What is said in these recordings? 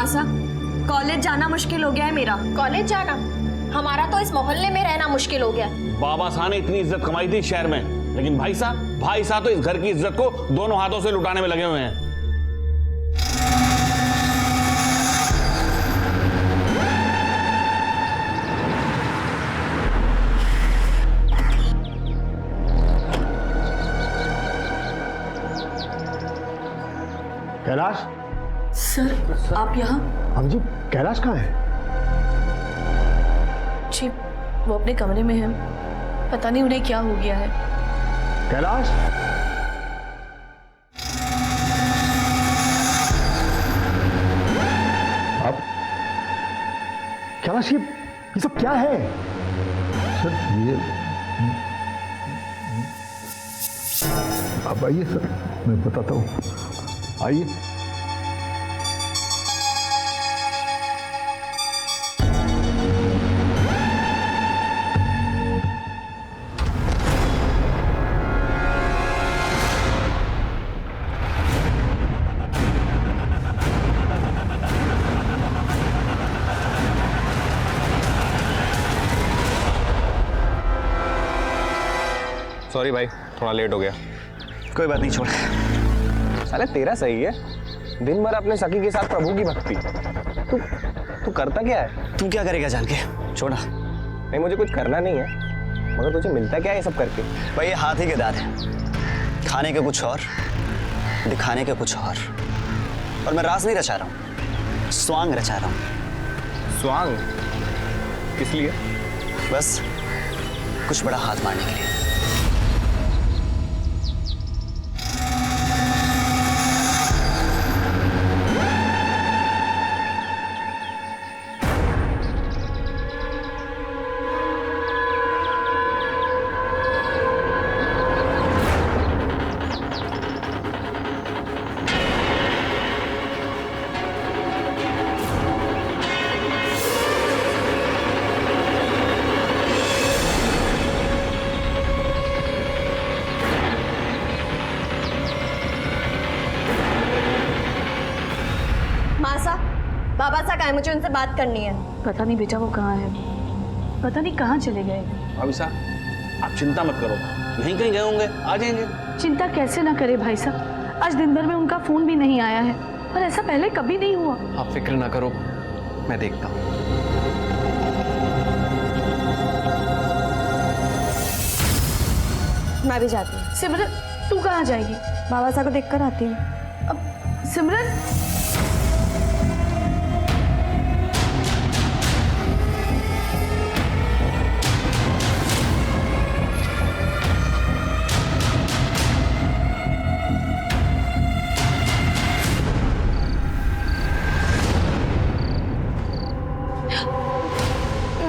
मासा, कॉलेज जाना मुश्किल हो गया है मेरा। कॉलेज जाना? हमारा तो इस मोहल्ले में रहना मुश्किल हो गया। बाबा साहब ने इतनी इज्जत कमाई थी शहर में, लेकिन भाई साहब तो इस घर की इज्जत को दोनों हाथों से लुटाने में लगे हुए हैं। कैलाश सर आप यहाँ? हम जी, कैलाश कहाँ है? जी वो अपने कमरे में है, पता नहीं उन्हें क्या हो गया है। कैलाश, अब कैलाश ये सब क्या है? सर ये अब आइए सर, मैं बताता हूँ, आइए। सॉरी भाई, थोड़ा लेट हो गया। कोई बात नहीं, छोड़। साले तेरा सही है, दिन भर अपने सखी के साथ प्रभु की भक्ति। तू करता क्या है? तू क्या करेगा जान के, छोड़ा। नहीं, मुझे कुछ करना नहीं है, मगर तुझे मिलता क्या है ये सब करके? भाई ये हाथ ही के दाद है, खाने के कुछ और, दिखाने के कुछ और मैं राज नहीं रचा रहा हूँ, स्वांग रचा रहा हूँ। स्वांग? किस लिए? बस कुछ बड़ा हाथ मारने के लिए। बाबा सा कहा है, मुझे उनसे बात करनी है। पता नहीं बेटा वो कहाँ है, पता नहीं कहाँ चले गए। भाभी साहब आप चिंता मत करो, यहीं कहीं गए होंगे, आ जाएंगे। चिंता कैसे ना करे भाई साहब, आज दिन भर में उनका फोन भी नहीं आया है, और ऐसा पहले कभी नहीं हुआ। आप फिक्र ना करो, मैं देखता हूँ। मैं भी जाती हूँ। सिमरन तू कहाँ जाएगी? बाबा साहब को देख कर आती हूँ। अब सिमरन,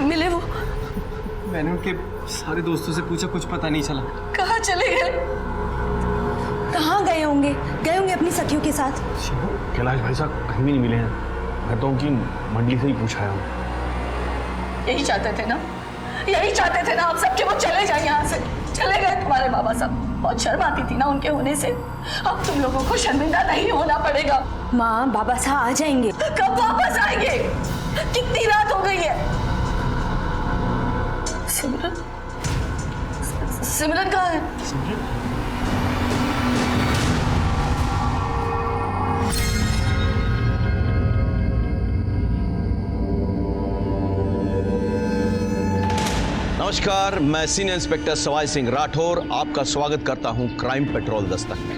मिले वो? मैंने उनके सारे दोस्तों से पूछा, कुछ पता नहीं चला। कहाँ चले गए? कहाँ गए होंगे अपनी सखियों के साथ। कैलाश भाई साहब कहीं भी नहीं मिले हैं, मैं तो उनकी मंडली से ही पूछा है। यही चाहते थे ना, यही चाहते थे ना आप सब कि वो चले जाए यहाँ से। चले गए तुम्हारे बाबा साहब, बहुत शर्म आती थी ना उनके होने से। अब तुम लोगों को शर्मिंदा नहीं होना पड़ेगा। माँ, बाबा साहब आ जाएंगे। कब वापस आएंगे? कितनी रात हो गई है। सिमरन कहाँ है? नमस्कार, मैं सीनियर इंस्पेक्टर सवाई सिंह राठौर आपका स्वागत करता हूं क्राइम पेट्रोल दस्तक में।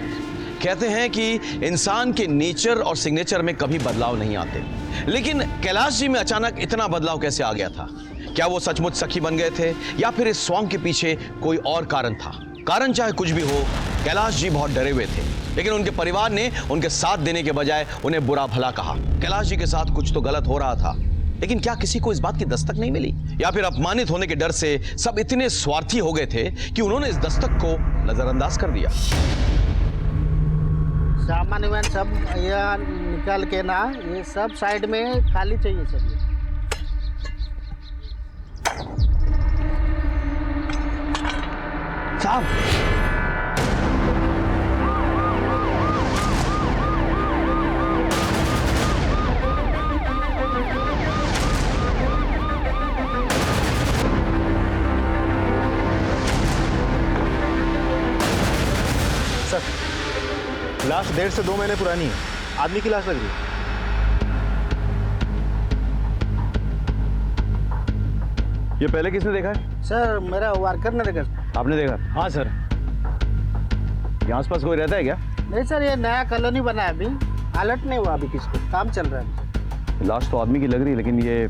कहते हैं कि इंसान के नेचर और सिग्नेचर में कभी बदलाव नहीं आते, लेकिन कैलाश जी में अचानक इतना बदलाव कैसे आ गया था? क्या वो सचमुच सखी बन गए थे, या फिर इस सॉन्ग के पीछे कोई और कारण था? कारण चाहे कुछ भी हो, कैलाश जी बहुत डरे हुए थे, लेकिन उनके परिवार ने उनके साथ देने के बजाय उन्हें बुरा भला कहा। कैलाश जी के साथ कुछ तो गलत हो रहा था, लेकिन क्या किसी को इस बात की दस्तक नहीं मिली, या फिर अपमानित होने के डर से सब इतने स्वार्थी हो गए थे कि उन्होंने इस दस्तक को नजरअंदाज कर दिया? सामान वामान सब यहाँ निकाल के ना, ये सब साइड में खाली चाहिए सब। साहब, 1.5 से 2 महीने पुरानी है, आदमी की लाश लग रही है। ये पहले किसने देखा है? सर मेरा वर्कर ने देखा। आपने देखा? हाँ सर। यहाँ आसपास कोई रहता है क्या? नहीं सर, ये नया कॉलोनी बना है, अभी अलर्ट नहीं हुआ, अभी किसको काम चल रहा है। लाश तो आदमी की लग रही है, लेकिन ये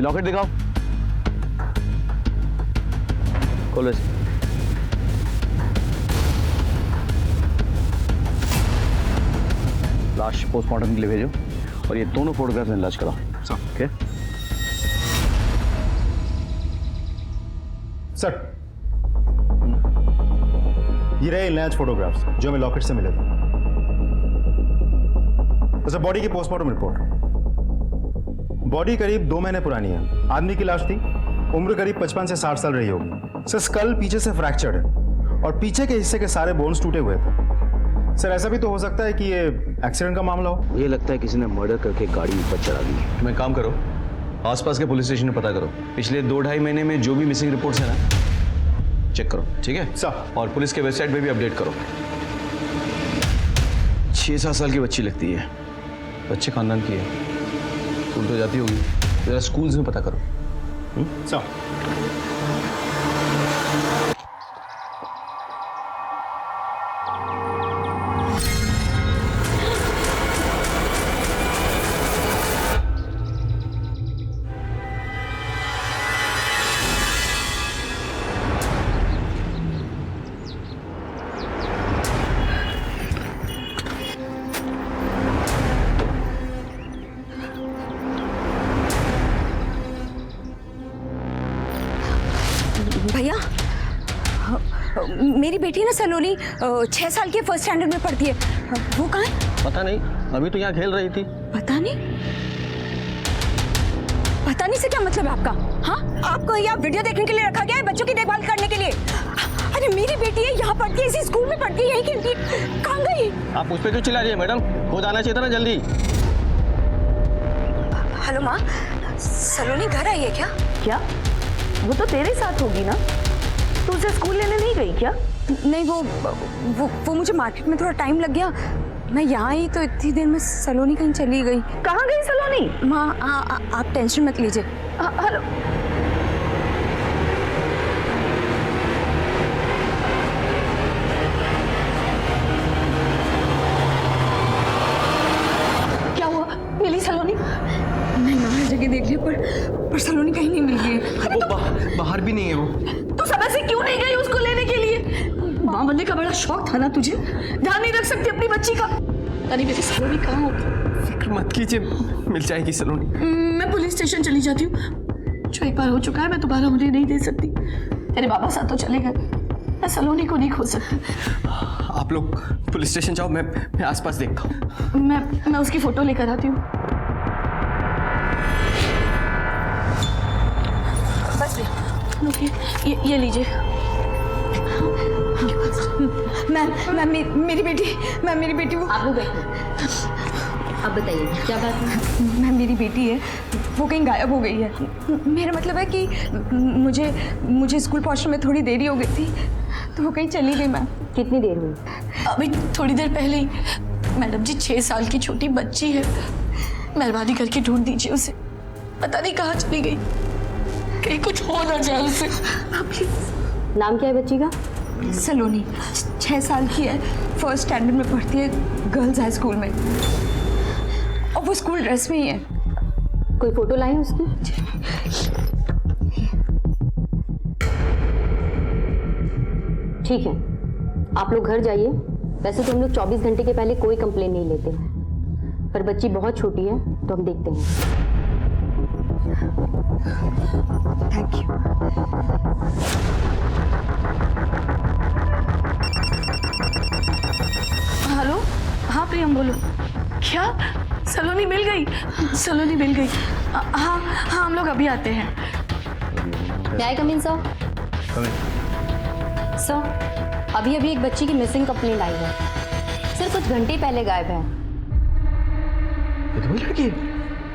लॉकेट दिखाओ। खोलो इसे। लाश पोस्टमार्टम के लिए भेजो और ये दोनों फोटोग्राफ्स इलाज कराओ। ओके सर, ये रहे इलाज फोटोग्राफ्स जो हमें लॉकेट से मिले थे। सर, बॉडी की पोस्टमार्टम रिपोर्ट। बॉडी करीब 2 महीने पुरानी है, आदमी की लाश थी, उम्र करीब 55 से 60 साल रही होगी। सर, स्कल पीछे से फ्रैक्चर्ड है और पीछे के हिस्से के सारे बोन्स टूटे हुए थे। सर, ऐसा भी तो हो सकता है कि ये एक्सीडेंट का मामला हो। ये लगता है किसी ने मर्डर करके गाड़ी ऊपर चढ़ा दी। तुम्हें काम करो, आसपास के पुलिस स्टेशन में पता करो, पिछले 2-2.5 महीने में जो भी मिसिंग रिपोर्ट्स है ना, चेक करो, ठीक है सर। और पुलिस के वेबसाइट पे भी अपडेट करो। 6-7 साल की बच्ची लगती है, अच्छे खानदान की है, स्कूल तो जाती होगी, जरा स्कूल्स में पता करो। सर, भैया, मेरी बेटी ना सलोनी 6 साल की, फर्स्ट स्टैंडर्ड में पढ़ती है। वो कहाँ है? पता नहीं, अभी तो यहाँ खेल रही थी। पता नहीं? पता नहीं से क्या मतलब है आपका? हाँ, आपको यहाँ वीडियो देखने के लिए रखा गया है, बच्चों की देखभाल करने के लिए? अरे मेरी बेटी है, यहाँ पढ़ती है, इसी स्कूल में पढ़ती है, यही खेलती है, कहाँ गई? आप उस पर क्यों चिल्ला रही है मैडम? वो जाना चाहिए था ना जल्दी। हेलो माँ, सलोनी घर आई है क्या? क्या वो तो तेरे साथ होगी ना? तू उसे स्कूल लेने नहीं गई क्या? नहीं, वो मुझे मार्केट में थोड़ा टाइम लग गया, मैं यहाँ आई तो इतनी देर में सलोनी कहीं चली गई। कहाँ गई सलोनी? माँ आप टेंशन मत लीजिए। हेलो, क्या हुआ? मिली सलोनी? नहीं माँ, हर जगह देख लिया पर सलोनी कहीं नहीं मिल गई। वो बाहर भी नहीं है वो। तू समय से क्यों नहीं गई उसको लेने के लिए? माँ बनने का बड़ा शौक था ना तुझे, ध्यान नहीं रख सकती अपनी बच्ची का? अरे मेरी सलोनी कहाँ होगी? फिक्र मत कीजिए, मिल जाएगी सलोनी। मैं पुलिस स्टेशन चली जाती हूँ, जो एक बार हो चुका है मैं दोबारा होने नहीं दे सकती। तेरे बाबा साथ तो चले गए, मैं सलोनी को नहीं खो सकती। आप लोग पुलिस स्टेशन जाओ, मैं आसपास देखता हूँ। मैं उसकी फोटो लेकर आती हूँ। बस ये लीजिए। मैम मेरी बेटी वो आप लोग बैठो। अब बताइए क्या बात है? मैम मेरी बेटी है, वो कहीं गायब हो गई है। मेरा मतलब है कि मुझे स्कूल पहुंचने में थोड़ी देरी हो गई थी, तो वो कहीं चली गई। मैम कितनी देर हुई? अभी थोड़ी देर पहले ही। मैडम जी, 6 साल की छोटी बच्ची है, मेहरबानी करके ढूंढ दीजिए उसे। पता नहीं कहाँ चली गई, कहीं कुछ हो ना जाए उसे। प्लीज। नाम क्या है बच्ची का? सलोनी, 6 साल की है, फर्स्ट स्टैंडर्ड में पढ़ती है, गर्ल्स हाई स्कूल में, और वो स्कूल ड्रेस में ही है। कोई फोटो लाई है उसकी? ठीक है, आप लोग घर जाइए। वैसे तो हम लोग 24 घंटे के पहले कोई कंप्लेन नहीं लेते, पर बच्ची बहुत छोटी है तो हम देखते हैं। Thank you. हेलो, हाँ प्रियम बोलो। क्या सलोनी मिल गई? सलोनी मिल गई? हाँ, हम लोग अभी आते हैं। क्या कम इन सर? सर, अभी एक बच्ची की मिसिंग कंप्लेंट आई है। सर कुछ घंटे पहले गायब है। ये तो वही लड़की है।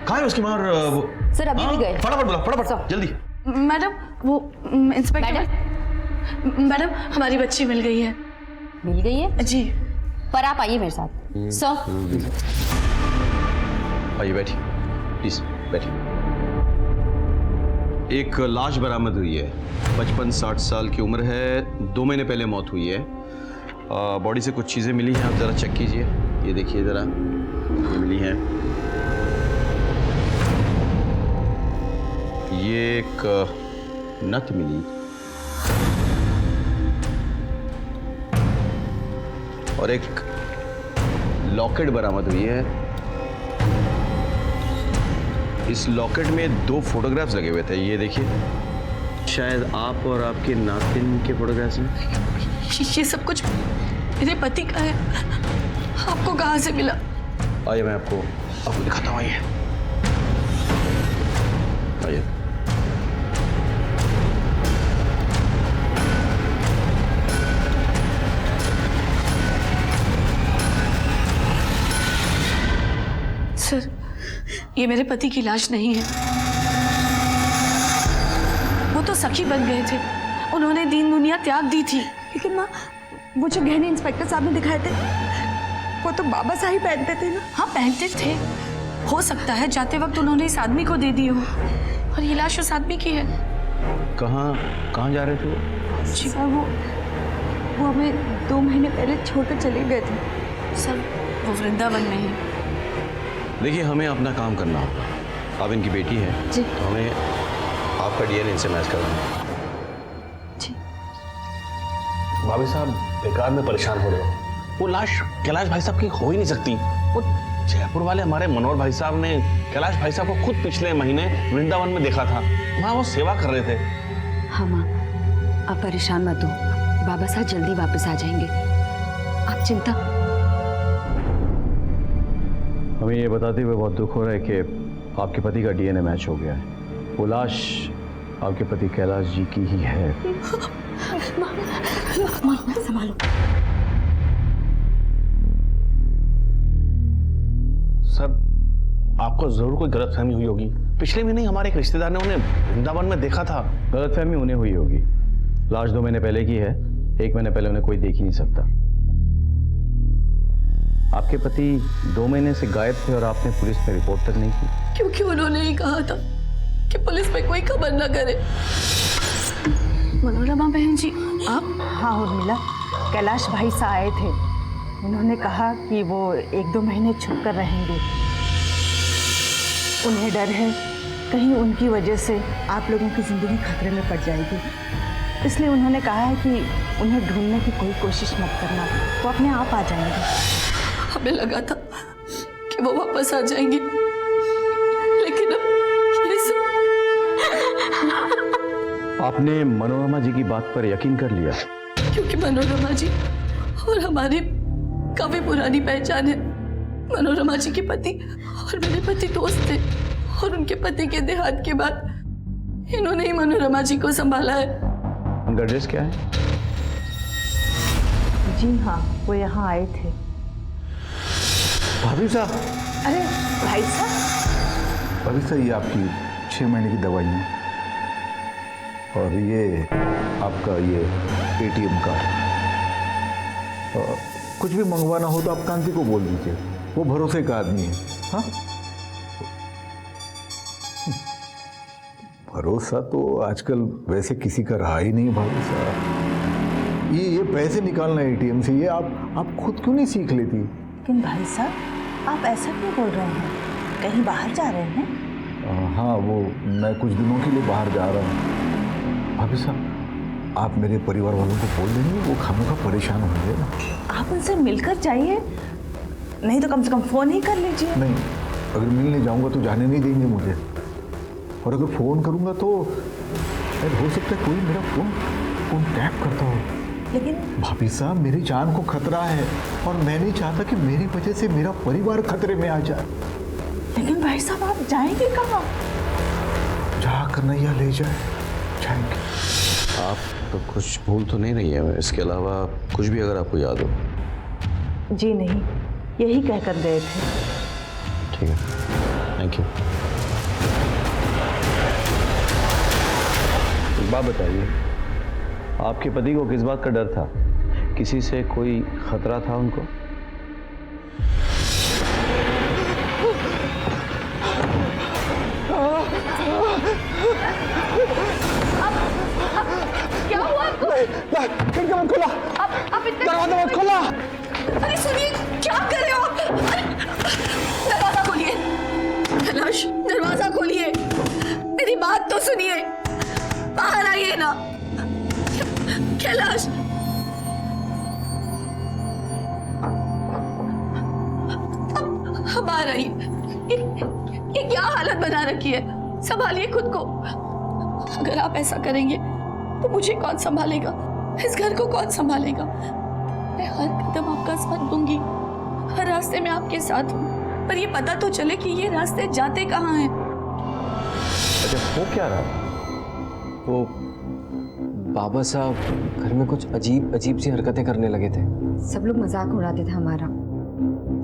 कहाँ है उसकी माँ? वो सर अभी भी गए। फटाफट बुलाओ, फटाफट जल्दी। मैडम, वो इंस्पेक्टर मैडम, हमारी बच्ची मिल गई है। मिल गई है जी। पर आप आइए मेरे साथ। सर आइए बैठिए, प्लीज बैठिए। एक लाश बरामद हुई है, 55-60 साल की उम्र है, 2 महीने पहले मौत हुई है। बॉडी से कुछ चीज़ें मिली हैं, आप ज़रा चेक कीजिए। ये देखिए ज़रा, ये मिली हैं। ये एक नथ मिली, और एक लॉकेट बरामद हुई है। इस लॉकेट में 2 फोटोग्राफ्स लगे हुए थे, ये देखिए, शायद आप और आपके नातिन के फोटोग्राफ्स हैं। ये सब कुछ मेरे पति का है। आपको कहाँ से मिला? आइए मैं आपको दिखाता हूँ। आइए आइए। सर, ये मेरे पति की लाश नहीं है। वो तो सखी बन गए थे, उन्होंने दीन दुनिया त्याग दी थी। लेकिन माँ, वो जो गहने इंस्पेक्टर साहब ने दिखाए थे, वो तो बाबा साहब ही पहनते थे ना। हाँ, पहनते थे। हो सकता है जाते वक्त उन्होंने इस आदमी को दे दी हो, और ये लाश उस आदमी की है। कहाँ जा रहे थे वो? सर, वो हमें 2 महीने पहले छोड़कर चले गए थे। सर, वो वृंदावन में है। देखिए, हमें अपना काम करना होगा। आप इनकी बेटी है जी। तो हमें आपका डीएनए इनसे मैच करवाना है। जी। भाभी साहब बेकार में परेशान हो रहे हो। वो लाश कैलाश भाई साहब की हो ही नहीं सकती। वो जयपुर वाले हमारे मनोहर भाई साहब ने कैलाश भाई साहब को खुद पिछले महीने वृंदावन में देखा था। वहाँ वो सेवा कर रहे थे। हाँ माँ, आप परेशान मत हो, बाबा साहब जल्दी वापस आ जाएंगे, आप चिंता। हमें ये बताते हुए बहुत दुख हो रहा है कि आपके पति का डीएनए मैच हो गया है। वो लाश आपके पति कैलाश जी की ही है। संभालो। सर, आपको जरूर कोई गलतफहमी हुई होगी। पिछले महीने हमारे एक रिश्तेदार ने उन्हें वृंदावन में देखा था। गलतफहमी उन्हें हुई होगी। लाश 2 महीने पहले की है, 1 महीने पहले उन्हें कोई देख ही नहीं सकता। आपके पति 2 महीने से गायब थे और आपने पुलिस में रिपोर्ट तक नहीं की, क्योंकि उन्होंने ही कहा था कि पुलिस में कोई खबर न करे। मनोरमा बहन जी, आप? हाँ उर्मिला, कैलाश भाई साहब आए थे। उन्होंने कहा कि वो 1-2 महीने छुप कर रहेंगे। उन्हें डर है कहीं उनकी वजह से आप लोगों की जिंदगी खतरे में पड़ जाएगी, इसलिए उन्होंने कहा है कि उन्हें ढूंढने की कोई कोशिश मत करना, वो अपने आप आ जाएंगे। हमें लगा था कि वो वापस आ जाएंगे, लेकिन अब ये सब। आपने मनोरमा जी की बात पर यकीन कर लिया? क्योंकि मनोरमा जी और हमारी काफी पुरानी पहचान है। मनोरमा जी के पति और मेरे पति दोस्त थे, और उनके पति के देहांत के बाद इन्होंने ही मनोरमा जी को संभाला है। उनका एड्रेस क्या है? जी हाँ, वो यहाँ आए थे। भाभी साहब, अरे भाई साहब। भाभी साहब, ये आपकी 6 महीने की दवाइयाँ, और ये आपका ये ATM कार्ड। कुछ भी मंगवाना हो तो आप कांति को बोल दीजिए, वो भरोसे का आदमी है। हाँ, भरोसा तो आजकल वैसे किसी का रहा ही नहीं भाभी साहब। ये पैसे निकालना ATM से, ये आप खुद क्यों नहीं सीख लेती? लेकिन भाई साहब, आप ऐसा क्यों बोल रहे हैं? कहीं बाहर जा रहे हैं? हाँ, वो मैं कुछ दिनों के लिए बाहर जा रहा हूँ। भाभी साहब, आप मेरे परिवार वालों को बोल देंगे, वो खामोखा परेशान होंगे ना। आप उनसे मिलकर जाइए, नहीं तो कम से कम फोन ही कर लीजिए। नहीं, अगर मिलने जाऊंगा तो जाने नहीं देंगे मुझे, और अगर फोन करूंगा तो हो सकता है कोई मेरा फोन टैप करता हो। लेकिन भाभी साहब, मेरी जान को खतरा है, और मैं नहीं चाहता कि मेरी वजह से मेरा परिवार खतरे में आ जाए। लेकिन भाई साहब, आप जाएंगे कहाँ? जहाँ कन्हैया ले जाए जाएंगे। आप तो कुछ भूल तो नहीं रही है? इसके अलावा कुछ भी अगर आपको याद हो? जी नहीं, यही कहकर गए थे। ठीक है, थैंक यू। एक बात बताइए, आपके पति को किस बात का डर था? किसी से कोई खतरा था उनको? खिड़की मत खोला, आप इतने दरवाजा मत खोला। अरे सुनिए, क्या कर रहे हो आप? दरवाजा खोलिए कैलाश, दरवाजा खोलिए, मेरी बात तो सुनिए, बाहर आइए ना कैलाश। अब बाहर आइए। ये क्या हालत बना रखी है? संभालिए खुद को। अगर आप ऐसा करेंगे तो मुझे कौन संभालेगा? इस घर को कौन संभालेगा? मैं हर कदम आपका साथ दूंगी, हर रास्ते में आपके साथ हूँ, पर ये पता तो चले कि ये रास्ते जाते कहाँ हैं। अच्छा, वो क्या रहा? वो बाबा साहब घर में कुछ अजीब अजीब सी हरकतें करने लगे थे। सब लोग मजाक उड़ाते थे हमारा।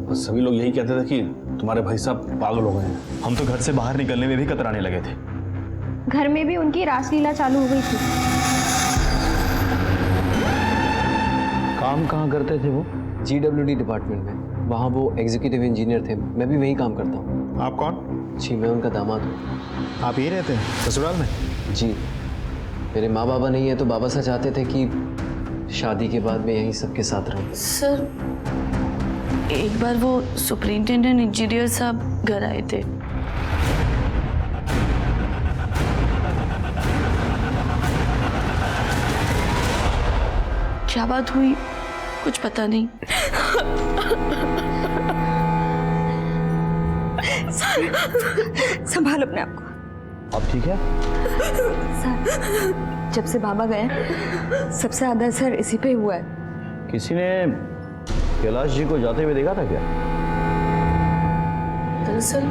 और सभी लोग यही कहते थे कि तुम्हारे भाई साहब पागल हो गए हैं। हम तो घर से बाहर निकलने में भी कतराने लगे थे। घर में भी उनकी रासलीला चालू हो गई थी। काम कहाँ करते थे वो? GWD डिपार्टमेंट में, वहाँ वो एग्जीक्यूटिव इंजीनियर थे। मैं भी वहीं काम करता हूँ। आप कौन? जी, मैं उनका दामाद हूँ। आप यही रहते हैं ससुराल में? जी, मेरे माँ बाबा नहीं है तो बाबा साहब चाहते थे कि शादी के बाद मैं यहीं सबके साथ रहूँ। सर, एक बार वो सुपरिंटेंडेंट इंजीनियर साहब घर आए थे। क्या बात हुई कुछ पता नहीं। संभाल अपने आप को। अब ठीक है? सर, जब से बाबा गए सबसे ज्यादा असर इसी पे हुआ है। किसी ने कैलाश जी को जाते हुए देखा था क्या? दरअसल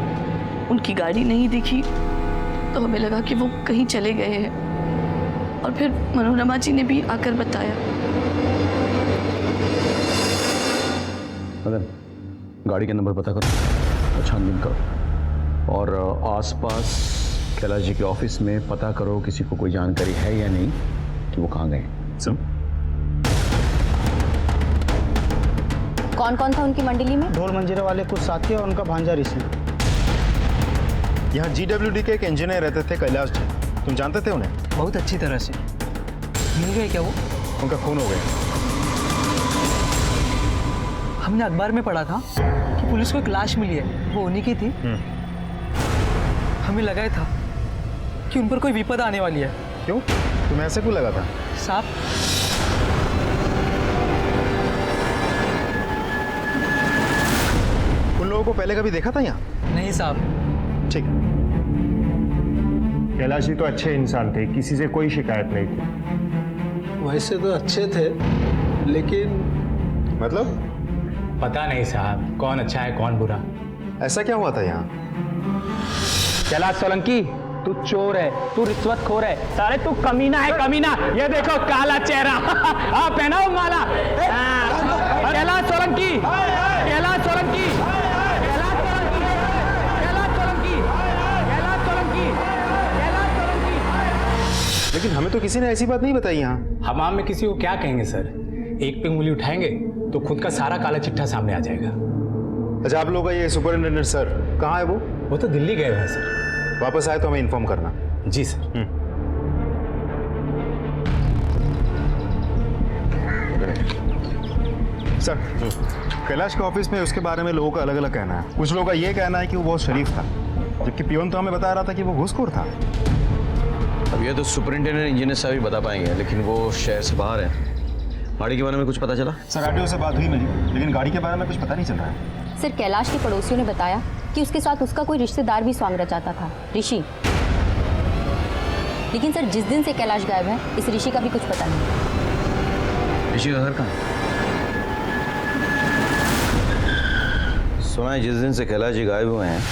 उनकी गाड़ी नहीं दिखी तो हमें लगा कि वो कहीं चले गए हैं, और फिर मनोरमा जी ने भी आकर बताया। मदन, गाड़ी के नंबर पता करो, छानबीन करो, और आसपास कैलाश जी के ऑफिस में पता करो किसी को कोई जानकारी है या नहीं कि वो कहाँ गए। सुन, कौन कौन था उनकी मंडली में? ढोल मंजीरा वाले कुछ साथी और उनका भांजा ऋषि। यहाँ GWD के एक इंजीनियर रहते थे कैलाश जी, तुम जानते थे उन्हें? बहुत अच्छी तरह से। मिल गए क्या वो? उनका खून हो गया। हमने अखबार में पढ़ा था कि पुलिस को एक लाश मिली है, वो उन्हीं की थी। हमें लगा था कि उन पर कोई विपदा आने वाली है। क्यों? तुम्हें ऐसे क्यों लगा था? साहब, उन लोगों को पहले कभी देखा था यहाँ? नहीं साहब। ठीक है। कैलाश जी तो अच्छे इंसान थे, किसी से कोई शिकायत नहीं थी। वैसे तो अच्छे थे, लेकिन मतलब? पता नहीं साहब, कौन अच्छा है कौन बुरा। ऐसा क्या हुआ था यहाँ? कैलाश सोलंकी, तू चोर है, तू रिश्वतखोर है, साले तू कमीना है, कमीना। ये देखो काला चेहरा। हाँ, पहनाओ माला। कैलाश सोलंकी, कैलाश सोलंकी, कैलाश सोलंकी, कैलाश सोलंकी, कैलाश सोलंकी, कैलाश सोलंकी। लेकिन हमें तो किसी ने ऐसी बात नहीं बताई यहाँ। हम आम में किसी को क्या कहेंगे सर? एक पे उंगली उठाएंगे तो खुद का सारा काला चिट्ठा सामने आ जाएगा। अच्छा, आप लोग का ये सुपरिटेंडेंट सर कहाँ है? वो तो दिल्ली गए हुए हैं सर। वापस आए तो हमें इन्फॉर्म करना। जी सर। सर, कैलाश के ऑफिस में उसके बारे में लोगों का अलग अलग कहना है। कुछ लोगों का ये कहना है कि वो बहुत शरीफ था, जबकि पियोन तो हमें बता रहा था कि वो घूसखोर था। अब ये तो सुपरिंटेंडेंट इंजीनियर साहब ही बता पाएंगे, लेकिन वो शहर से बाहर है। गाड़ी के बारे में कुछ पता चला? सर, आरटीओ से बात हुई मेरी, लेकिन गाड़ी के बारे में कुछ पता नहीं चल रहा है। सर, कैलाश के पड़ोसियों ने बताया कि उसके साथ उसका कोई रिश्तेदार भी स्वांग रचाता था, ऋषि। लेकिन सर, जिस दिन से कैलाश गायब है, इस ऋषि का भी कुछ पता नहीं। ऋषि का घर कहाँ है? सुना है जिस दिन से कैलाश जी गायब हुए हैं,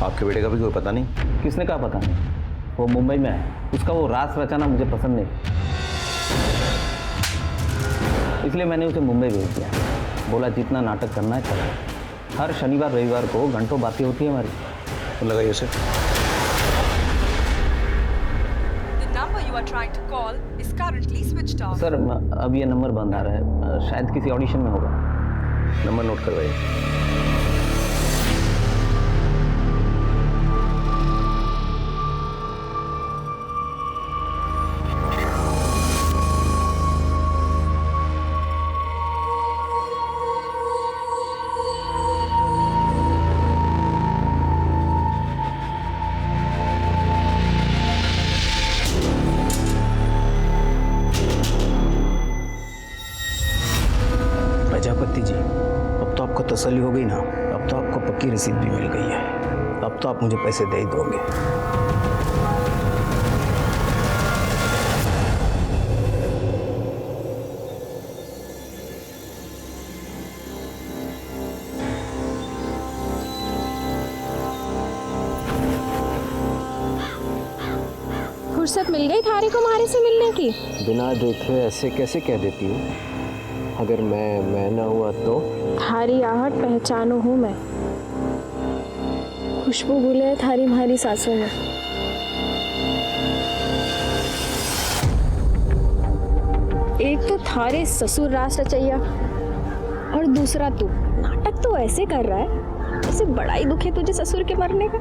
आपके बेटे का भी कोई पता नहीं। किसने कहा पता नहीं? वो मुंबई में है, उसका वो रास रचाना मुझे पसंद नहीं, इसलिए मैंने उसे मुंबई भेज दिया। बोला जितना नाटक करना है करो। हर शनिवार रविवार को घंटों बातें होती है हमारी। तो लगाइए उसे। सर, अब ये नंबर बंद आ रहा है, शायद किसी ऑडिशन में होगा। नंबर नोट करवाइए। तसल्ली हो गई ना, अब तो आपको पक्की रसीद भी मिल गई है। अब तो आप मुझे पैसे दे ही दोगे। फुर्सत मिल गई थारी को मारे से मिलने की? बिना देखे ऐसे कैसे कह देती हूँ? अगर मैं ना हुआ तो? थारी आहट पहचानो हूँ मैं, खुशबू भूले थारी मारी सांसों में। एक तो थारे ससुर रास रचैया और दूसरा तू नाटक तो ऐसे कर रहा है जैसे बड़ा ही दुख है तुझे ससुर के मरने का।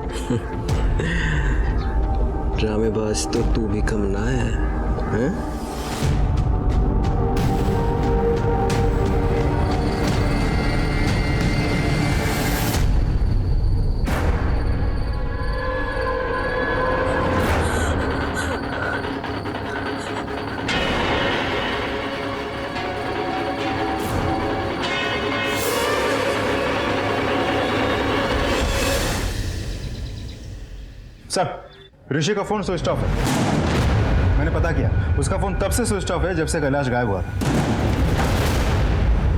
ड्रामेबाज तो तू भी कम ना है, हैं? सर, ऋषि का फोन स्विच ऑफ है। मैंने पता किया, उसका फोन तब से स्विच ऑफ है जब से कैलाश गायब हुआ था।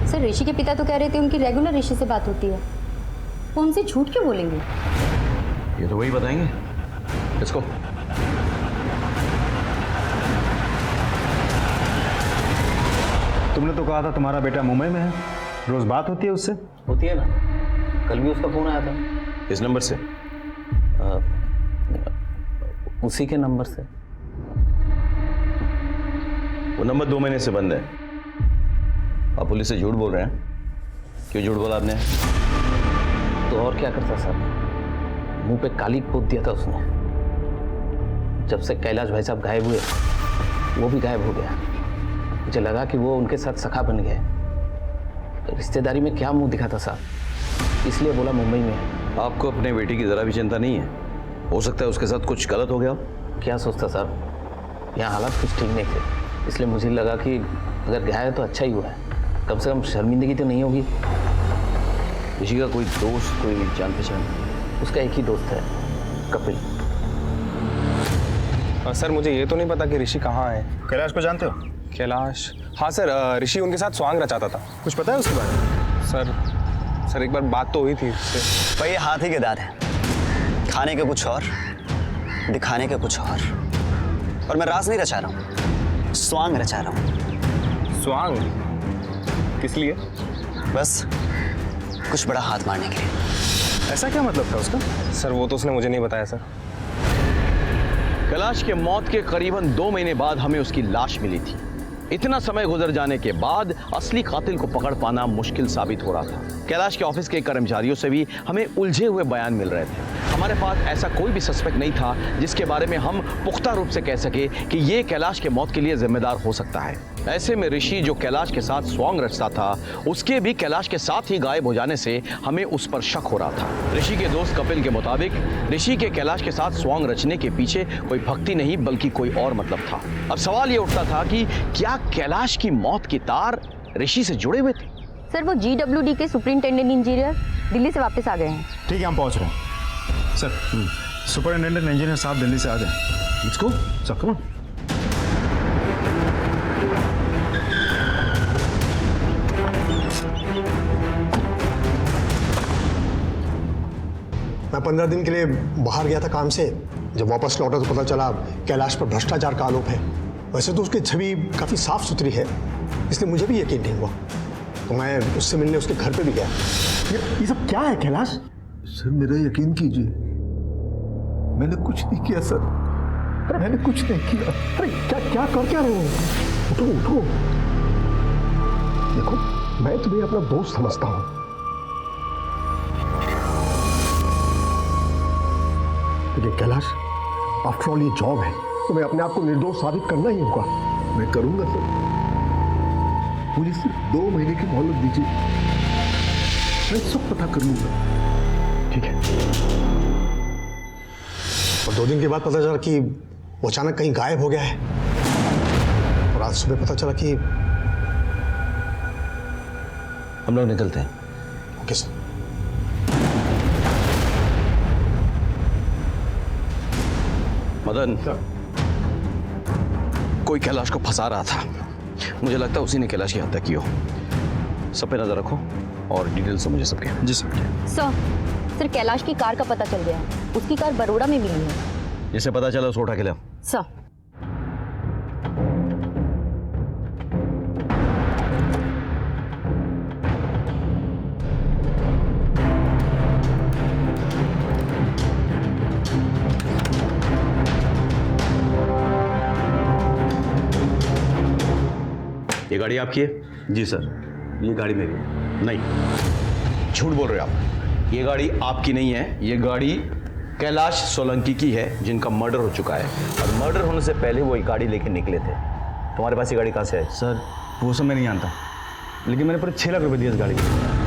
सर ऋषि के पिता तो कह रहे थे उनकी रेगुलर ऋषि से बात होती है, वो उनसे झूठ क्यों बोलेंगे? ये तो वही बताएंगे। इसको तुमने तो कहा था तुम्हारा बेटा मुंबई में है, रोज बात होती है उससे? होती है ना, कल भी उसका फोन आया था। इस नंबर से? उसी के नंबर से। वो नंबर 2 महीने से बंद है। आप पुलिस से झूठ बोल रहे हैं? क्यों झूठ बोला आपने? तो और क्या करता सर, मुंह पे काली पोत दिया था उसने। जब से कैलाश भाई साहब गायब हुए वो भी गायब हो गया। मुझे लगा कि वो उनके साथ सखा बन गए। तो रिश्तेदारी में क्या मुंह दिखाता साहब, इसलिए बोला मुंबई में। आपको अपने बेटी की जरा भी चिंता नहीं है? हो सकता है उसके साथ कुछ गलत हो गया। क्या सोचता साहब, यहाँ हालात कुछ ठीक नहीं थे, इसलिए मुझे लगा कि अगर गया है तो अच्छा ही हुआ है, कम से कम शर्मिंदगी तो नहीं होगी। ऋषि का कोई दोस्त, कोई जान पहचान? उसका एक ही दोस्त है, कपिल। सर मुझे ये तो नहीं पता कि ऋषि कहाँ है। कैलाश को जानते हो? कैलाश? हाँ सर, ऋषि उनके साथ स्वांग रचाता था। कुछ पता है उसके बारे में? सर एक बार बात तो हुई थी उससे। भाई ये हाथी के दांत है, खाने के कुछ और, दिखाने के कुछ और मैं राज नहीं रचा रहा हूँ, स्वांग रचा रहा हूँ। स्वांग? किस लिए? बस कुछ बड़ा हाथ मारने के लिए। ऐसा क्या मतलब था उसका? सर वो तो उसने मुझे नहीं बताया सर। कैलाश के मौत के करीबन 2 महीने बाद हमें उसकी लाश मिली थी। इतना समय गुजर जाने के बाद असली कातिल को पकड़ पाना मुश्किल साबित हो रहा था। कैलाश के ऑफिस के कर्मचारियों से भी हमें उलझे हुए बयान मिल रहे थे। हमारे पास ऐसा कोई भी सस्पेक्ट नहीं था जिसके बारे में हम पुख्ता रूप से कह सके कि ये कैलाश के मौत के लिए जिम्मेदार हो सकता है। ऐसे में ऋषि जो कैलाश के साथ स्वांग रचता था, उसके भी कैलाश के साथ ही गायब हो जाने से हमें उस पर शक हो रहा था। ऋषि के दोस्त कपिल के मुताबिक ऋषि के कैलाश के साथ स्वांग रचने के पीछे कोई भक्ति नहीं बल्कि कोई और मतलब था। अब सवाल ये उठता था कि क्या कैलाश की मौत के तार ऋषि से जुड़े हुए थे? सर वो GWD के सुपरिंटेंडेंट इंजीनियर दिल्ली से वापस आ गए हैं। ठीक है, हम पहुंच रहे हैं। सर, सुपरिंटेंडेंट इंजीनियर साहब दिल्ली से आ गए। Let's go sir, come on. मैं 15 दिन के लिए बाहर गया था काम से। जब वापस लौटा तो पता चला कैलाश पर भ्रष्टाचार का आरोप है। वैसे तो उसकी छवि काफ़ी साफ सुथरी है, इसलिए मुझे भी यकीन नहीं हुआ, तो मैं उससे मिलने उसके घर पे भी गया। ये सब क्या है कैलाश? सर मेरा यकीन कीजिए, मैंने कुछ नहीं किया सर, मैंने कुछ नहीं किया। अरे क्या कर क्या रहे हो? उठो उठो। देखो मैं तुम्हें अपना दोस्त समझता हूँ, लेकिन कैलाश आफ्टर ऑल ये जॉब है, तुम्हें अपने आप को निर्दोष साबित करना ही होगा। मैं करूंगा सर, मुझे सिर्फ 2 महीने की मोहलत दीजिए, मैं सब पता कर लूंगा। ठीक है। और 2 दिन के बाद पता चला कि वो अचानक कहीं गायब हो गया है, और आज सुबह पता चला कि हम लोग निकलते हैं। Okay sir. मदन, कोई कैलाश को फंसा रहा था। मुझे लगता है उसी ने कैलाश की हत्या की हो। सब पे नजर रखो और डिटेल समझे सबके। जी सर। सर कैलाश की कार का पता चल गया है। उसकी कार बड़ोड़ा में मिली है। जिसे पता चला उसको उठा के ले आओ। सर ये गाड़ी आपकी है? जी सर, ये गाड़ी मेरी है। नहीं, झूठ बोल रहे हो आप। ये गाड़ी आपकी नहीं है। ये गाड़ी कैलाश सोलंकी की है, जिनका मर्डर हो चुका है। और मर्डर होने से पहले वो ये गाड़ी लेके निकले थे। तुम्हारे पास ये गाड़ी कहाँ से है? सर वो सब मैं नहीं जानता, लेकिन मैंने पूरे 6 लाख रुपए दिए इस गाड़ी के।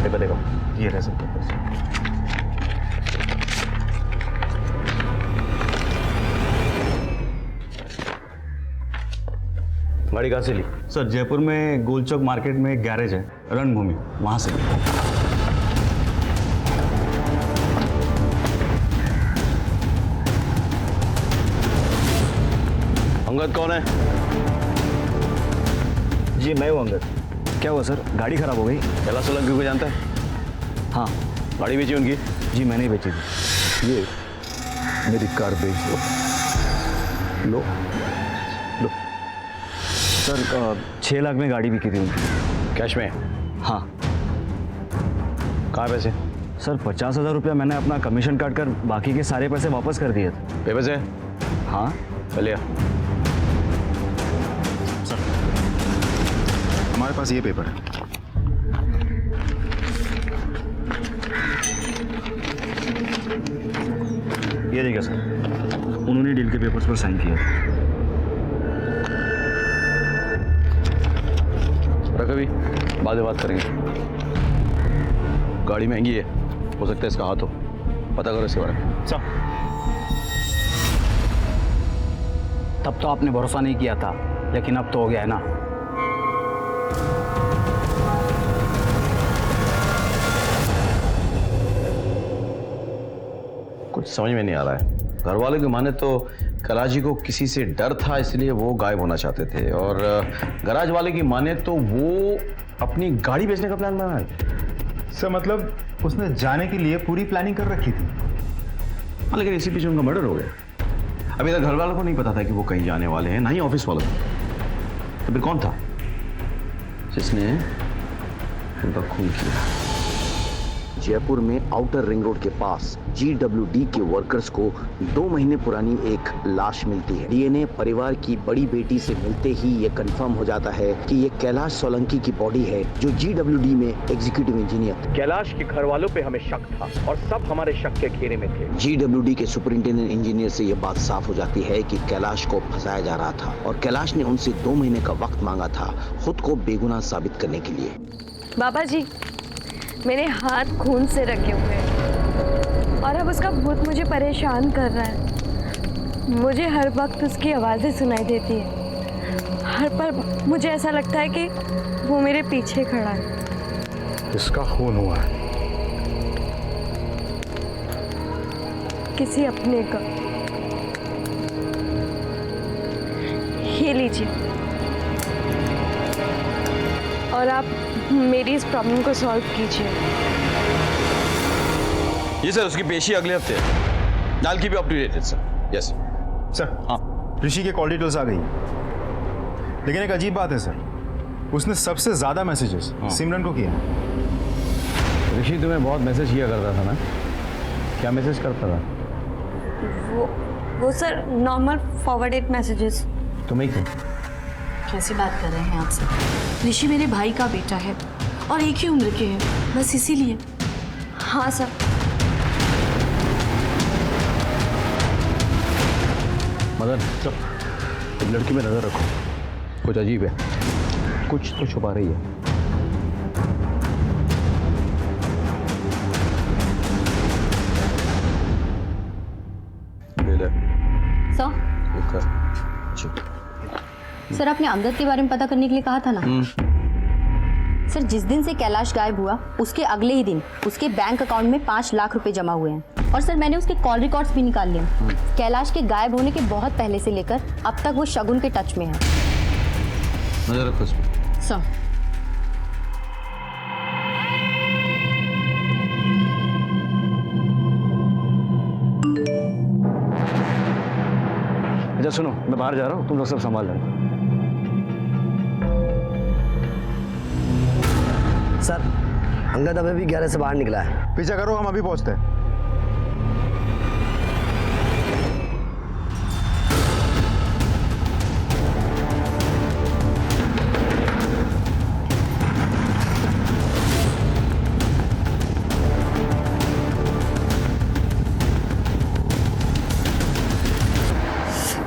पेपर देखो। ये रहे सर पेपर। गाड़ी कहाँ से ली? सर जयपुर में गोल चौक मार्केट में एक गैरेज है, रणभूमि, वहां से। अंगद कौन है? जी मैं हूँ अंगद। क्या हुआ सर, गाड़ी खराब हो गई? कैलाश सोलंकी को जानता है? हाँ। गाड़ी बेची उनकी? जी मैंने ही बेची थी। ये मेरी कार बेच दो। लो लो। सर 6 लाख में गाड़ी बिकी थी उनकी। कैश में? हाँ। कहाँ पैसे? सर 50,000 रुपया मैंने अपना कमीशन काट कर बाकी के सारे पैसे वापस कर दिए थे। पेपर से? हाँ। चलिए। सर हमारे पास ये पेपर है। ये देखिए सर, उन्होंने डील के पेपर्स पर साइन किया। रखो, बाद में बात करेंगे। गाड़ी महंगी है, हो सकता है इसका हाथ हो। पता करो इसके बारे में। सर तब तो आपने भरोसा नहीं किया था, लेकिन अब तो हो गया है ना। कुछ समझ में नहीं आ रहा है। घर वालों की माने तो कैलाश जी को किसी से डर था, इसलिए वो गायब होना चाहते थे। और गराज वाले की माने तो वो अपनी गाड़ी बेचने का प्लान बना है। सर मतलब उसने जाने के लिए पूरी प्लानिंग कर रखी थी। हाँ, लेकिन इसी बीच उनका मर्डर हो गया। अभी तक घर वालों को नहीं पता था कि वो कहीं जाने वाले हैं, ना ही ऑफिस वालों को। तो फिर कौन था जिसने उनका खून किया? जयपुर में आउटर रिंग रोड के पास GWD के वर्कर्स को 2 महीने पुरानी एक लाश मिलती है। डीएनए परिवार की बड़ी बेटी से मिलते ही ये कंफर्म हो जाता है कि ये कैलाश सोलंकी की बॉडी है, जो GWD में एग्जीक्यूटिव इंजीनियर। कैलाश के घर वालों पे हमें शक था और सब हमारे शक के घेरे में थे। GWD के सुपरिंटेंडेंट इंजीनियर से ये बात साफ हो जाती है कि कैलाश को फंसाया जा रहा था और कैलाश ने उनसे 2 महीने का वक्त मांगा था खुद को बेगुनाह साबित करने के लिए। बाबा जी, मेरे हाथ खून से रखे हुए हैं और अब उसका भूत मुझे परेशान कर रहा है। मुझे हर वक्त उसकी आवाज़ें सुनाई देती है। हर पल मुझे ऐसा लगता है कि वो मेरे पीछे खड़ा है। इसका खून हुआ है किसी अपने का। ये लीजिए और आप मेरी इस प्रॉब्लम को सॉल्व कीजिए। ये सर उसकी पेशी अगले हफ्ते है। नाल की भी अपडेटेड सर। Yes sir. हाँ, ऋषि के कॉल डिटेल्स आ गई, लेकिन एक अजीब बात है सर, उसने सबसे ज्यादा मैसेजेस सिमरन को किया। ऋषि तुम्हें बहुत मैसेज किया करता था ना? क्या मैसेज करता था? वो सर नॉर्मल फॉरवर्डेड मैसेजेस। तुम्हें क्यों? कैसी बात कर रहे हैं आप सब? ऋषि मेरे भाई का बेटा है और एक ही उम्र के हैं, बस इसीलिए। हाँ सर। मदन चुप, तुम लड़की में नजर रखो। कुछ अजीब है, कुछ तो छुपा रही है। सर आपने अंगद के बारे में पता करने के लिए कहा था ना? सर, जिस दिन से कैलाश गायब हुआ उसके अगले ही दिन उसके बैंक अकाउंट में 5 लाख रुपए जमा हुए हैं। और सर, मैंने उसके कॉल रिकॉर्ड्स भी निकाल लिए। कैलाश के गायब होने के बहुत पहले से लेकर अब तक वो शगुन के टच में है। नजर रखो इस पे। सर, अच्छा सुनो, मैं बाहर जा रहा हूँ, तुम लोग सब संभाल लेना। सर, अंगद अभी भी 11 से बाहर निकला है। पीछा करो, हम अभी पहुंचते हैं।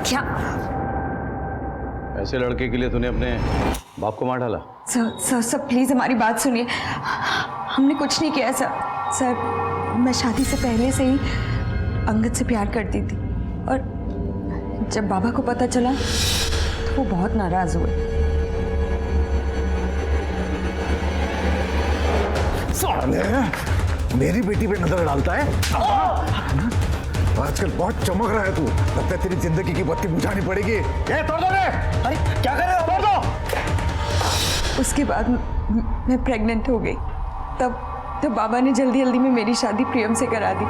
क्या? ऐसे लड़के के लिए तूने अपने बाप को मार डाला? सर प्लीज हमारी बात सुनिए। हमने कुछ नहीं किया सर। मैं शादी से पहले से ही अंगद से प्यार करती थी और जब बाबा को पता चला तो वो बहुत नाराज हुए। साले, मेरी बेटी पे नजर डालता है। आजकल बहुत चमक रहा है तू, लगता है तेरी जिंदगी की बत्ती बुझानी पड़ेगी। ये तोड़ दो रे! अरे क्या कर रहे हो? तोड़ दो! उसके बाद मैं प्रेग्नेंट हो गई। तब बाबा ने जल्दी में मेरी शादी प्रियम से करा दी,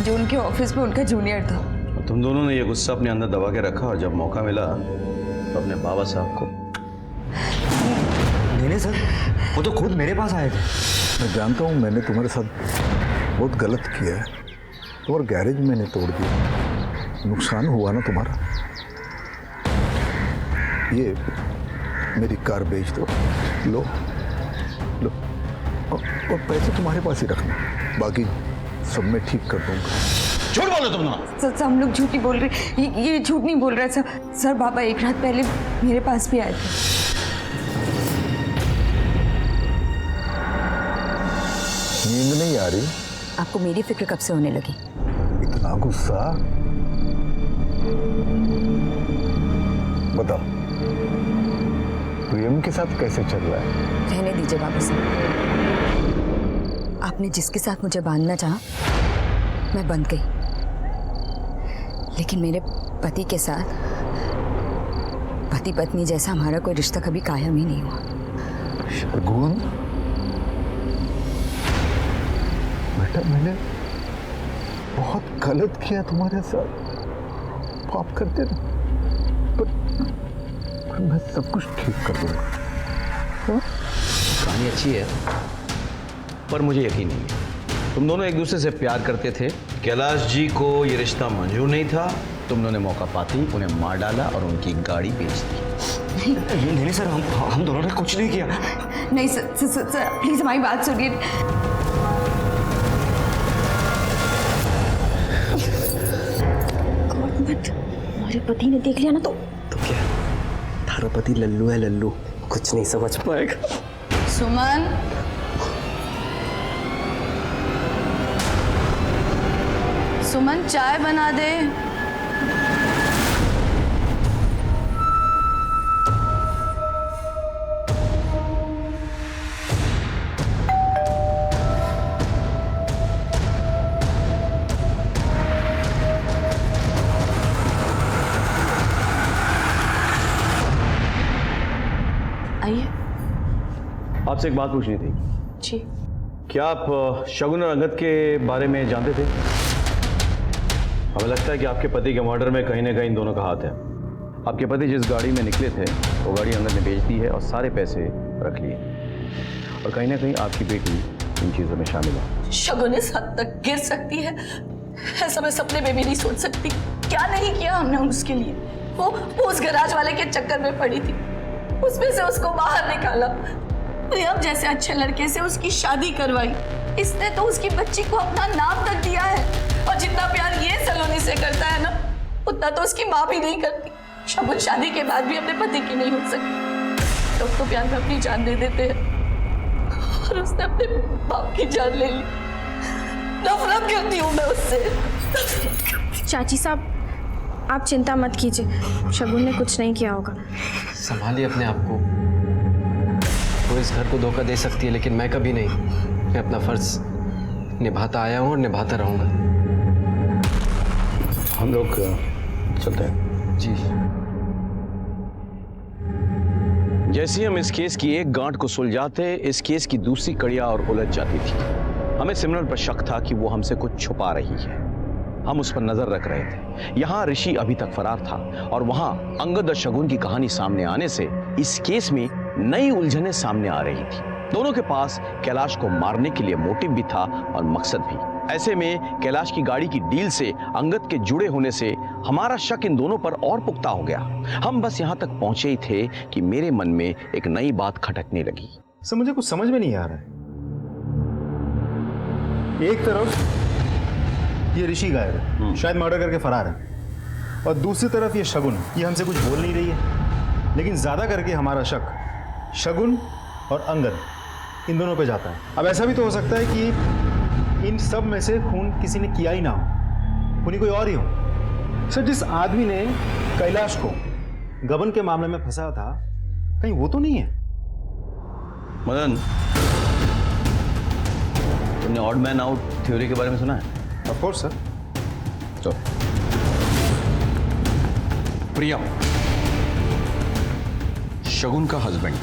जो उनके ऑफिस में उनका जूनियर था। तुम दोनों ने ये गुस्सा अपने अंदर दबा के रखा और जब मौका मिला तो अपने बाबा साहब को। नहीं सर, वो तो खुद मेरे पास आए थे। मैं जानता हूँ मैंने तुम्हारे साथ बहुत गलत किया है। तुम्हारा गैरेज मैंने तोड़ दिया, नुकसान हुआ ना तुम्हारा। ये मेरी कार बेच दो, लो और पैसे तुम्हारे पास ही रखना, बाकी सब मैं ठीक कर दूंगा। झूठ बोलो तुम ना। सर हम लोग झूठ नहीं बोल रहे, ये झूठ नहीं बोल रहा है सर। बाबा एक रात पहले मेरे पास भी आए थे। नींद नहीं आ रही? आपको मेरी फिक्र कब से होने लगी? इतना गुस्सा? बताओ, प्रियम के साथ कैसे चल रहा है? रहने दीजिए बाबा साहब। आपने जिसके साथ मुझे बांधना चाहा मैं बंध गई, लेकिन मेरे पति के साथ पति पत्नी जैसा हमारा कोई रिश्ता कभी कायम ही नहीं हुआ। शगुन, बेटा मैंने बहुत गलत किया तुम्हारे साथ, माफ कर देना, पर मैं सब कुछ ठीक कर दूंगा। कहानी अच्छी है पर मुझे यकीन नहीं है। तुम दोनों एक दूसरे से प्यार करते थे, कैलाश जी को ये रिश्ता मंजूर नहीं था, तुम दोनों ने मौका पाती उन्हें मार डाला और उनकी गाड़ी बेच दी। नहीं सर, हम दोनों ने कुछ नहीं किया। नहीं सर प्लीज हमारी बात सुनिए। हमारे पति ने देख लिया ना तो क्या? थारा पति लल्लू है, लल्लू, कुछ नहीं समझ पाएगा। सुमन, सुमन चाय बना दे। आइए। आपसे एक बात पूछनी थी। जी। क्या आप शगुन और अंगद के बारे में जानते थे? हमें लगता है कि आपके पति के मर्डर में कहीं ना कहीं दोनों का हाथ है। आपके पति जिस गाड़ी में निकले थे वो गाड़ी अंगद ने बेच दी है और सारे पैसे रख लिए, और कहीं ना कहीं आपकी बेटी इन चीज़ों में शामिल है। शगुन इस हद तक गिर सकती है ऐसा मैं सपने में भी नहीं सोच सकती। क्या नहीं किया हमने उसके लिए। वो उस गैराज वाले के चक्कर में पड़ी थी, उसमें से उसको बाहर निकाला, प्रियम जैसे अच्छे लड़के से उसकी शादी करवाई। इसने तो उसकी बच्ची को अपना नाम तक दिया है, और जितना प्यार ये सलोनी से करता है ना, उतना तो उसकी माँ भी नहीं करती। शगुन शादी के बाद भी अपने पति की नहीं हो सकी। लोग तो प्यार में अपनी जान दे देते हैं, और उसने अपने बाप की जान ले ली। नफरत करती हूँ मैं उससे। चाची साहब आप चिंता मत कीजिए, शगुन ने कुछ नहीं किया होगा। संभालिए अपने आप को, इस घर को धोखा दे सकती है, लेकिन मैं कभी नहीं। मैं अपना फर्ज निभाता आया हूँ और निभाता रहूंगा। हम लोग चलते हैं। जी। जैसे ही हम इस केस की एक गांठ को सुलझाते, इस केस की दूसरी कड़ियां और उलझ जाती थी। हमें सिमरन पर शक था कि वो हमसे कुछ छुपा रही है। हम उस पर नजर रख रहे थे। यहाँ ऋषि अभी तक फरार था और वहां अंगद और शगुन की कहानी सामने आने से इस केस में नई उलझनें सामने आ रही थी। दोनों के पास कैलाश को मारने के लिए मोटिव भी था और मकसद भी। ऐसे में कैलाश की गाड़ी की डील से अंगद के जुड़े होने से हमारा शक इन दोनों पर और पुख्ता हो गया। हम बस यहाँ तक पहुंचे ही थे कि मेरे मन में एक नई बात खटकने लगी। सर मुझे कुछ समझ में नहीं आ रहा है। एक तरफ ये ऋषि गायब है, शायद मर्डर करके फरार है, और दूसरी तरफ ये शगुन, ये हमसे कुछ बोल नहीं रही है। लेकिन ज्यादा करके हमारा शक शगुन और अंगद इन दोनों पे जाता है। अब ऐसा भी तो हो सकता है कि इन सब में से खून किसी ने किया ही ना हो, खूनी कोई और ही हो। सर जिस आदमी ने कैलाश को गबन के मामले में फंसा था, कहीं वो तो नहीं है? मदन, तुमने ऑड मैन आउट थ्योरी के बारे में सुना है? Of course sir. चलो। प्रियम शगुन का हस्बैंड,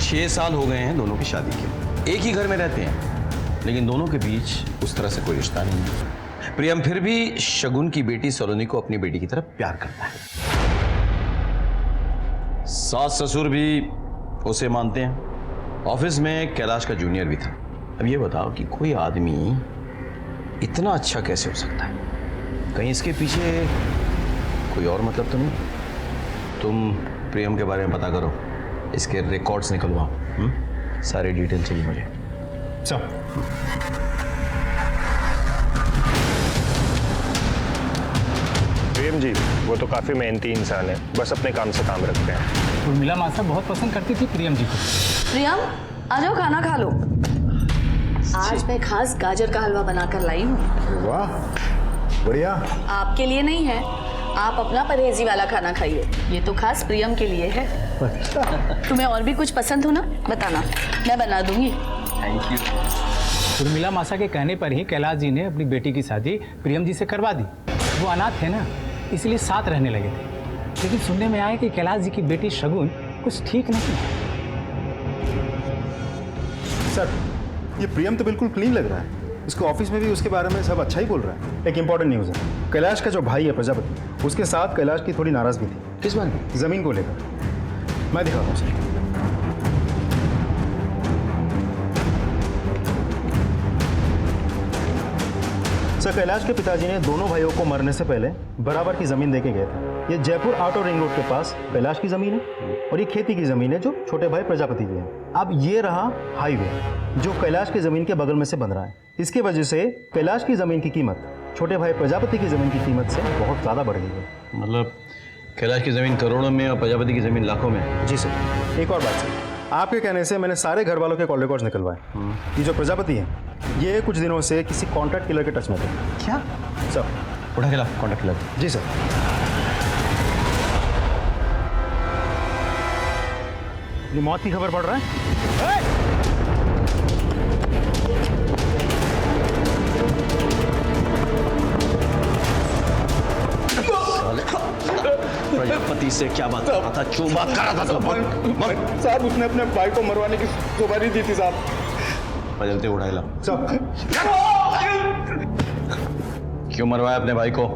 6 साल हो गए हैं दोनों की शादी के। एक ही घर में रहते हैं, लेकिन दोनों के बीच उस तरह से कोई रिश्ता नहीं है। प्रियम फिर भी शगुन की बेटी सलोनी को अपनी बेटी की तरफ प्यार करता है। सास ससुर भी उसे मानते हैं। ऑफिस में कैलाश का जूनियर भी था। अब ये बताओ कि कोई आदमी इतना अच्छा कैसे हो सकता है? कहीं इसके पीछे कोई और मतलब तो नहीं? तुम प्रियम के बारे में पता करो, इसके रिकॉर्ड्स निकलवाओ। सारी डिटेल चाहिए मुझे। चल। प्रेम जी वो तो काफी मेहनती इंसान है, बस अपने काम से काम रखते हैं। उर्मिला मासा बहुत पसंद करती थी प्रियम जी को। प्रियम आ जाओ, खाना खा लो। आज मैं खास गाजर का हलवा बनाकर लाई हूँ। वाह बढ़िया। आपके लिए नहीं है, आप अपना परहेजी वाला खाना खाइए। ये तो खास प्रियम के लिए है। तुम्हें और भी कुछ पसंद हो ना, बताना, मैं बना दूंगी। Thank you. उर्मिला मासा के कहने पर ही कैलाश जी ने अपनी बेटी की शादी प्रियम जी से करवा दी। वो अनाथ थे ना, इसलिए साथ रहने लगे थे। लेकिन सुनने में आया कि कैलाश जी की बेटी शगुन कुछ ठीक नहीं है। सर ये प्रियम तो बिल्कुल क्लीन लग रहा है। इसको ऑफिस में भी उसके बारे में सब अच्छा ही बोल रहा है। एक इंपॉर्टेंट न्यूज़ है, कैलाश का जो भाई है प्रजापति, उसके साथ कैलाश की थोड़ी नाराजगी थी। किस बात में? जमीन को लेकर। मैं दिखाता हूँ सर। सर कैलाश के पिताजी ने दोनों भाइयों को मरने से पहले बराबर की जमीन देके गए थे। ये जयपुर आउटर रिंग रोड के पास कैलाश की जमीन है और ये खेती की जमीन है जो छोटे भाई प्रजापति की है। अब ये रहा हाईवे जो कैलाश की जमीन के बगल में से बन रहा है। इसकी वजह से कैलाश की जमीन की कीमत छोटे भाई प्रजापति की जमीन की कीमत से बहुत ज्यादा बढ़ गई है। मतलब कैलाश की जमीन करोड़ों में और प्रजापति की जमीन लाखों में? जी सर। एक और बात सर, आपके कहने से मैंने सारे घर वालों के कॉल रिकॉर्ड्स निकलवाए। ये जो प्रजापति है ये कुछ दिनों से किसी कॉन्ट्रैक्ट किलर के टच में थे। क्या सर? उठा के ला कॉन्ट्रैक्ट किलर। जी सर। ये मौत की खबर पड़ रहा है। प्रजापति से क्या बात कर रहा था? क्यों बात कर रहा था? साहब उसने अपने भाई को मरवाने की सुपारी दी थी साहब। प्रजापति उठाए ला। क्यों मरवाया अपने भाई को?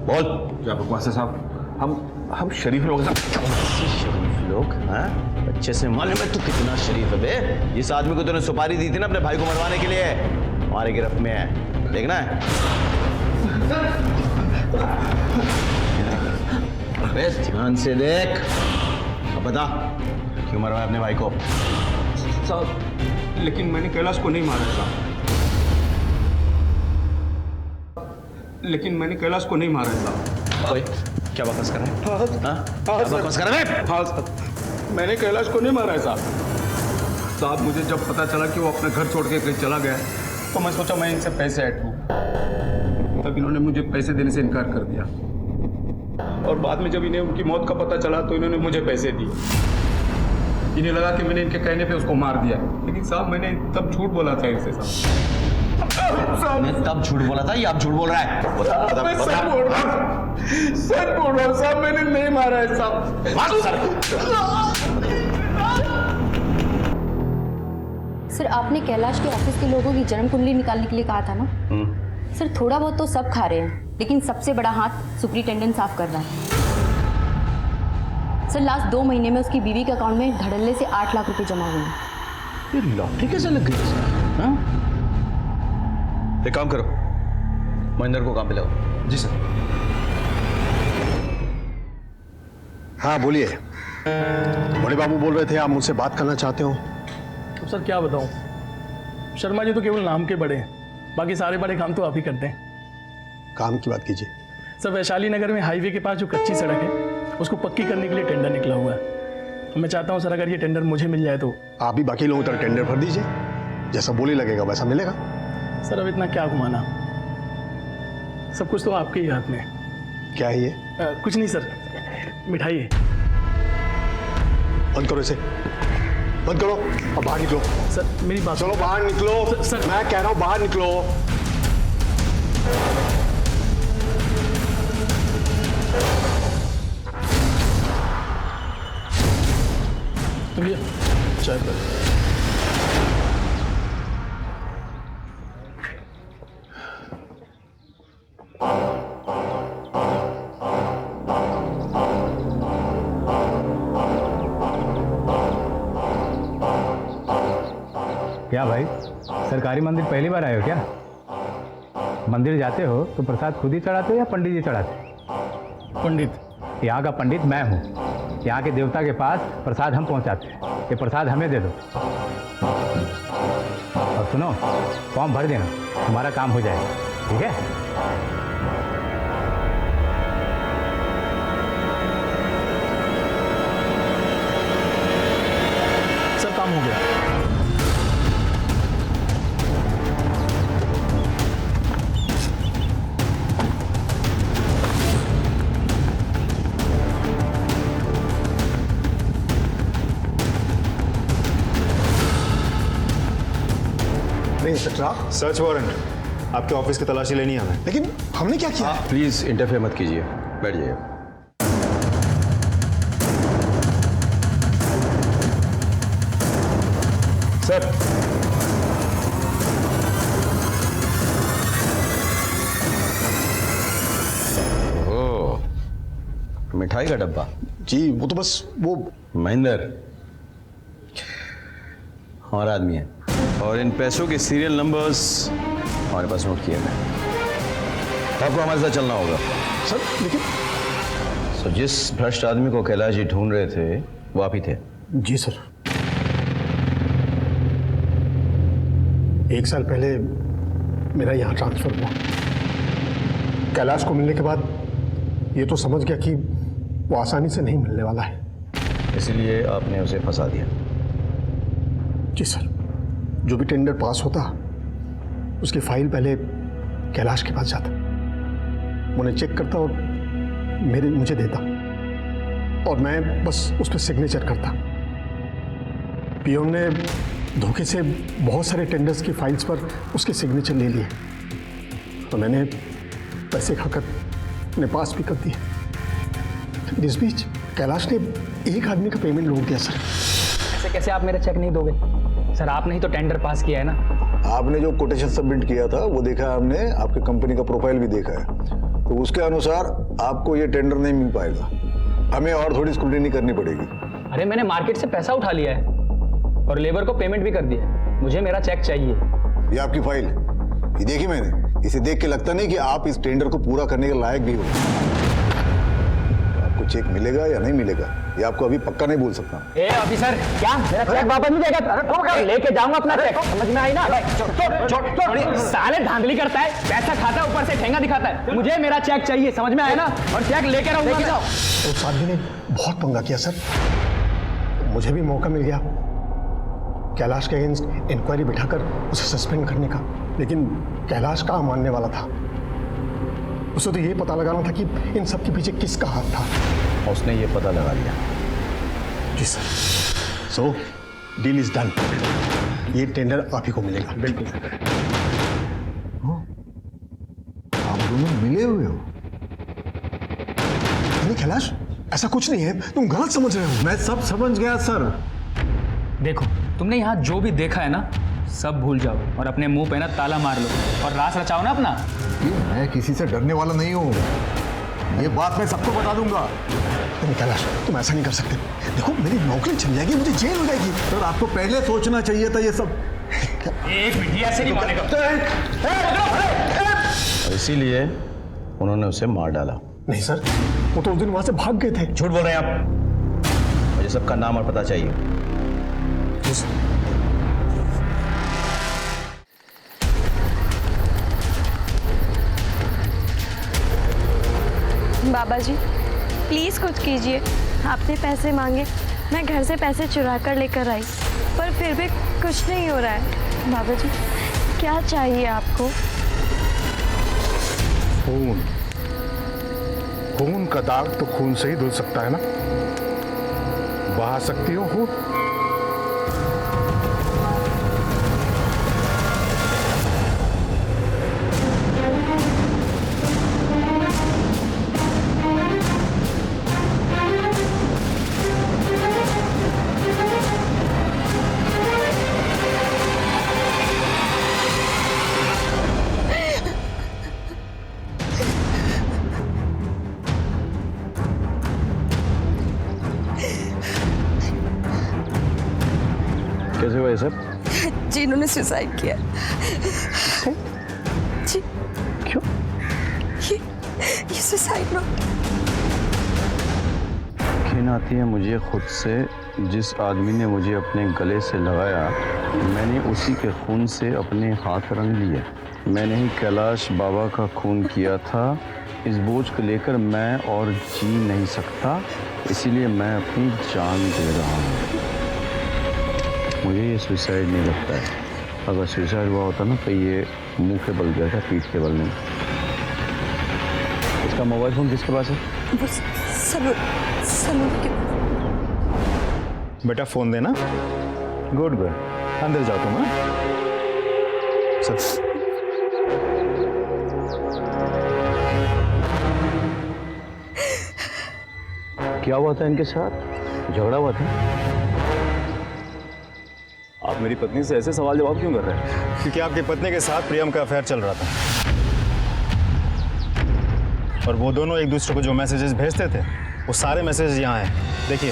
बोल। क्या बकवास है साहब? हम शरीफ लोग हैं। शरीफ लोग? हाँ, अच्छे से मालूम है तू कितना शरीफ है बे। जिस आदमी को तूने सुपारी दी थी ना अपने भाई को मरवाने के लिए, हमारे गिरफ्त में है। देखना है? अबे ध्यान से देख। अब बता क्यों मरवाया अपने भाई को? साहब लेकिन मैंने कैलाश को नहीं मारा साहब। लेकिन मैंने कैलाश को नहीं मारा साहब। ओए क्या बकवास कर रहा है? हाँ बकवास कर रहा है? हाँ साहब मैंने कैलाश को नहीं मारा है साहब। साहब मुझे जब पता चला कि वो अपना घर छोड़ के कहीं चला गया तो मैं सोचा मैं इनसे पैसे ऐंठूं। तब इन्होंने मुझे पैसे देने से इनकार कर दिया और बाद में जब इन्हें उनकी मौत का पता चला तो इन्होंने मुझे पैसे दिए। इन्हें लगा कि मैंने इनके कहने पे उसको मार दिया, लेकिन साहब मैंने तब झूठ बोला था इनसे साहब। मैं तब झूठ बोला था या आप झूठ बोल रहा है? मैं सच बोल रहा हूँ, सच बोल रहा हूँ साहब, मैंने नहीं मारा है साहब। सर आपने कैलाश के ऑफिस के लोगों की जन्म कुंडली निकालने के लिए कहा था ना? सर थोड़ा बहुत तो सब खा रहे हैं, लेकिन सबसे बड़ा हाथ सुपरिटेंडेंट साफ कर रहा है। सर लास्ट 2 महीने में उसकी बीवी के अकाउंट में धड़ल्ले से 8 लाख रुपए जमा हुए हैं। ये लॉटरी कैसे लग गई इसकी? हाँ? एक काम करो, महेंद्र को काम पे लाओ। जी सर। हाँ बोलिए। बड़े बाबू बोल रहे थे आप मुझसे बात करना चाहते हो। तो सर क्या बताऊं, शर्मा जी तो केवल नाम के बड़े हैं, बाकी सारे बड़े काम तो आप ही करते हैं। काम की बात कीजिए। सर वैशाली नगर में हाईवे के पास जो कच्ची सड़क है उसको पक्की करने के लिए टेंडर निकला हुआ है। मैं चाहता हूं सर अगर ये टेंडर मुझे मिल जाए तो। आप भी बाकी लोगों की तरह टेंडर भर दीजिए, जैसा बोली लगेगा वैसा मिलेगा। सर अब इतना क्या घुमाना, सब कुछ तो आपके ही हाथ में है। क्या है ये? कुछ नहीं सर, मिठाई है। बंद करो इसे, बंद करो और बाहर निकलो। सर मेरी बात, चलो बाहर निकलो। सर मैं कह रहा हूं बाहर निकलो। भैया चाय पर। क्या भाई, सरकारी मंदिर पहली बार आए हो क्या? मंदिर जाते हो तो प्रसाद खुद ही चढ़ाते हो या पंडित जी चढ़ाते? पंडित। यहाँ का पंडित मैं हूँ। यहाँ के देवता के पास प्रसाद हम पहुँचाते हैं। ये प्रसाद हमें दे दो। और सुनो, फॉर्म भर देना, तुम्हारा काम हो जाएगा। ठीक है? सर काम हो गया। सर्च वारंट आपके ऑफिस की तलाशी लेनी है हमें। लेकिन हमने क्या किया? प्लीज इंटरफेयर मत कीजिए, बैठ जाइए। सर ओह, मिठाई का डब्बा? जी वो तो बस वो महेंद्र हमारा आदमी है और इन पैसों के सीरियल नंबर्स हमारे पास नोट किए गए। आपको हमारे साथ चलना होगा। सर लेकिन सो जिस भ्रष्ट आदमी को कैलाश जी ढूंढ रहे थे वो आप ही थे? जी सर। 1 साल पहले मेरा यहाँ ट्रांसफर हुआ। कैलाश को मिलने के बाद ये तो समझ गया कि वो आसानी से नहीं मिलने वाला है, इसलिए आपने उसे फंसा दिया। जी सर। जो भी टेंडर पास होता उसकी फाइल पहले कैलाश के पास जाता, उन्हें चेक करता और मुझे देता और मैं बस उस पर सिग्नेचर करता। पीओन ने धोखे से बहुत सारे टेंडर्स की फाइल्स पर उसके सिग्नेचर ले लिए और मैंने पैसे खाकर अपने पास भी कर दिए। लेकिन इस बीच कैलाश ने एक आदमी का पेमेंट रोक दिया। सर ऐसे कैसे आप मेरा चेक नहीं दोगे? सर आपने ही तो टेंडर पास किया है ना। आपने जो कोटेशन सबमिट किया था वो देखा है हमने, आपके कंपनी का प्रोफाइल भी देखा है, तो उसके अनुसार आपको ये टेंडर नहीं मिल पाएगा। हमें और थोड़ी स्क्रूटिनी करनी पड़ेगी। अरे मैंने मार्केट से पैसा उठा लिया है और लेबर को पेमेंट भी कर दिया है। मुझे मेरा चेक चाहिए। ये आपकी फाइल, ये देखी मैंने, इसे देख के लगता नहीं कि आप इस टेंडर को पूरा करने के लायक भी हो। आपको चेक मिलेगा या नहीं मिलेगा ये आपको अभी पक्का नहीं बोल सकता। ए ऑफिसर, क्या मेरा चेक वापस नहीं देगा? अरे लेके जाऊंगा अपना चेक, समझ में आई ना? साले धांधली करता है, पैसा खाता है, ऊपर से ठेंगा दिखाता है। मुझे मेरा चेक चाहिए, समझ में आया ना? और चेक लेके रहूंगा। उस आदमी ने बहुत पंगा किया सर। मुझे भी मौका मिल गया कैलाश के अगेंस्ट इंक्वायरी बिठाकर उसे सस्पेंड करने का, लेकिन कैलाश कहाँ मानने वाला था। उसे तो ये पता लगाना था कि इन सब के पीछे किसका हाथ था। उसने ये पता लगा लिया। जी sir. So deal is done. ये टेंडर आप ही को मिलेगा। बिल्कुल। आप दोनों मिले हुए हो? नहीं कैलाश, ऐसा कुछ नहीं है, तुम गलत समझ रहे हो। मैं सब समझ गया सर। देखो, तुमने यहाँ जो भी देखा है ना, सब भूल जाओ और अपने मुंह पे ना ताला मार लो और रास रचाओ ना अपना। मैं किसी से डरने वाला नहीं हूँ, ये बात मैं सबको बता दूंगा। नहीं कैलाश, तुम ऐसा नहीं कर सकते। देखो मेरी नौकरी चली जाएगी, मुझे जेल हो जाएगी। सर आपको पहले सोचना चाहिए था ये सब। एक मिनट, ऐसे नहीं मानेगा। और इसीलिए उन्होंने उसे मार डाला। नहीं सर, वो तो उस दिन वहां से भाग गए थे। झूठ बोल रहे हैं आप। मुझे सबका नाम और पता चाहिए। बाबा जी प्लीज़ कुछ कीजिए। आपने पैसे मांगे, मैं घर से पैसे चुरा कर लेकर आई, पर फिर भी कुछ नहीं हो रहा है। बाबा जी क्या चाहिए आपको? खून। खून का दाग तो खून से ही धुल सकता है ना? बहा सकती हो खून? कैसे हुआ ये सब? जी इन्होंने सुसाइड किया। जी क्यों? ये सुसाइड नोट। घिन आती है मुझे खुद से। जिस आदमी ने मुझे अपने गले से लगाया, मैंने उसी के खून से अपने हाथ रंग लिए। मैंने ही कैलाश बाबा का खून किया था। इस बोझ को लेकर मैं और जी नहीं सकता, इसीलिए मैं अपनी जान दे रहा हूँ। मुझे ये सुसाइड नहीं लगता है। अगर सुसाइड हुआ होता ना तो ये मुंह के बल गया था, पीठ के बल नहीं। इसका मोबाइल फोन किसके पास है? वो सलून के। बेटा फोन देना। गुड गुड, अंदर जाओ तुम। सर क्या हुआ था इनके साथ? झगड़ा हुआ था? आप मेरी पत्नी से ऐसे सवाल जवाब क्यों कर रहे हैं? क्योंकि आपकी पत्नी के साथ प्रियम का अफेयर चल रहा था और वो दोनों एक दूसरे को जो मैसेजेस भेजते थे वो सारे मैसेजेस यहाँ हैं, देखिए।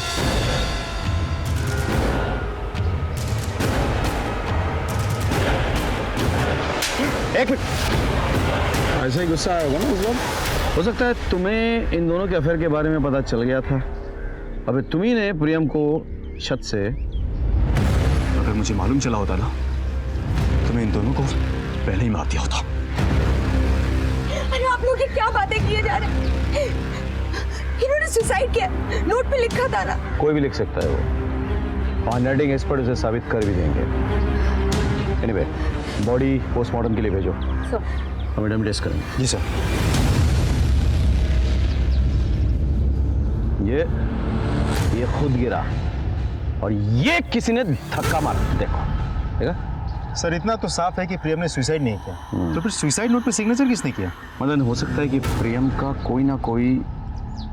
एक मिनट, ऐसा ही गुस्सा आया होगा ना उस वक्त। हो सकता है तुम्हें इन दोनों के अफेयर के बारे में पता चल गया था। अबे तुम्ही ने प्रियम को छत से। अगर मुझे मालूम चला होता ना तो मैं इन दोनों को पहले ही मार दिया होता। अरे आप लोग ये क्या बातें किए जा रहे हैं? इन्होंने सुसाइड किया, नोट पे लिखा था ना। कोई भी लिख सकता है वो। हैंडराइटिंग एक्सपर्ट उसे साबित कर भी देंगे। एनीवे, बॉडी पोस्टमार्टम के लिए भेजो। मैडम टेस्ट करेंगे। जी सर। ये खुद गिरा और ये किसी ने धक्का मारा। देखो, देखा? सर इतना तो साफ है कि प्रियम ने सुसाइड नहीं किया, तो फिर सुसाइड नोट पे सिग्नेचर किसने किया? मतलब हो सकता है कि प्रियम का कोई ना कोई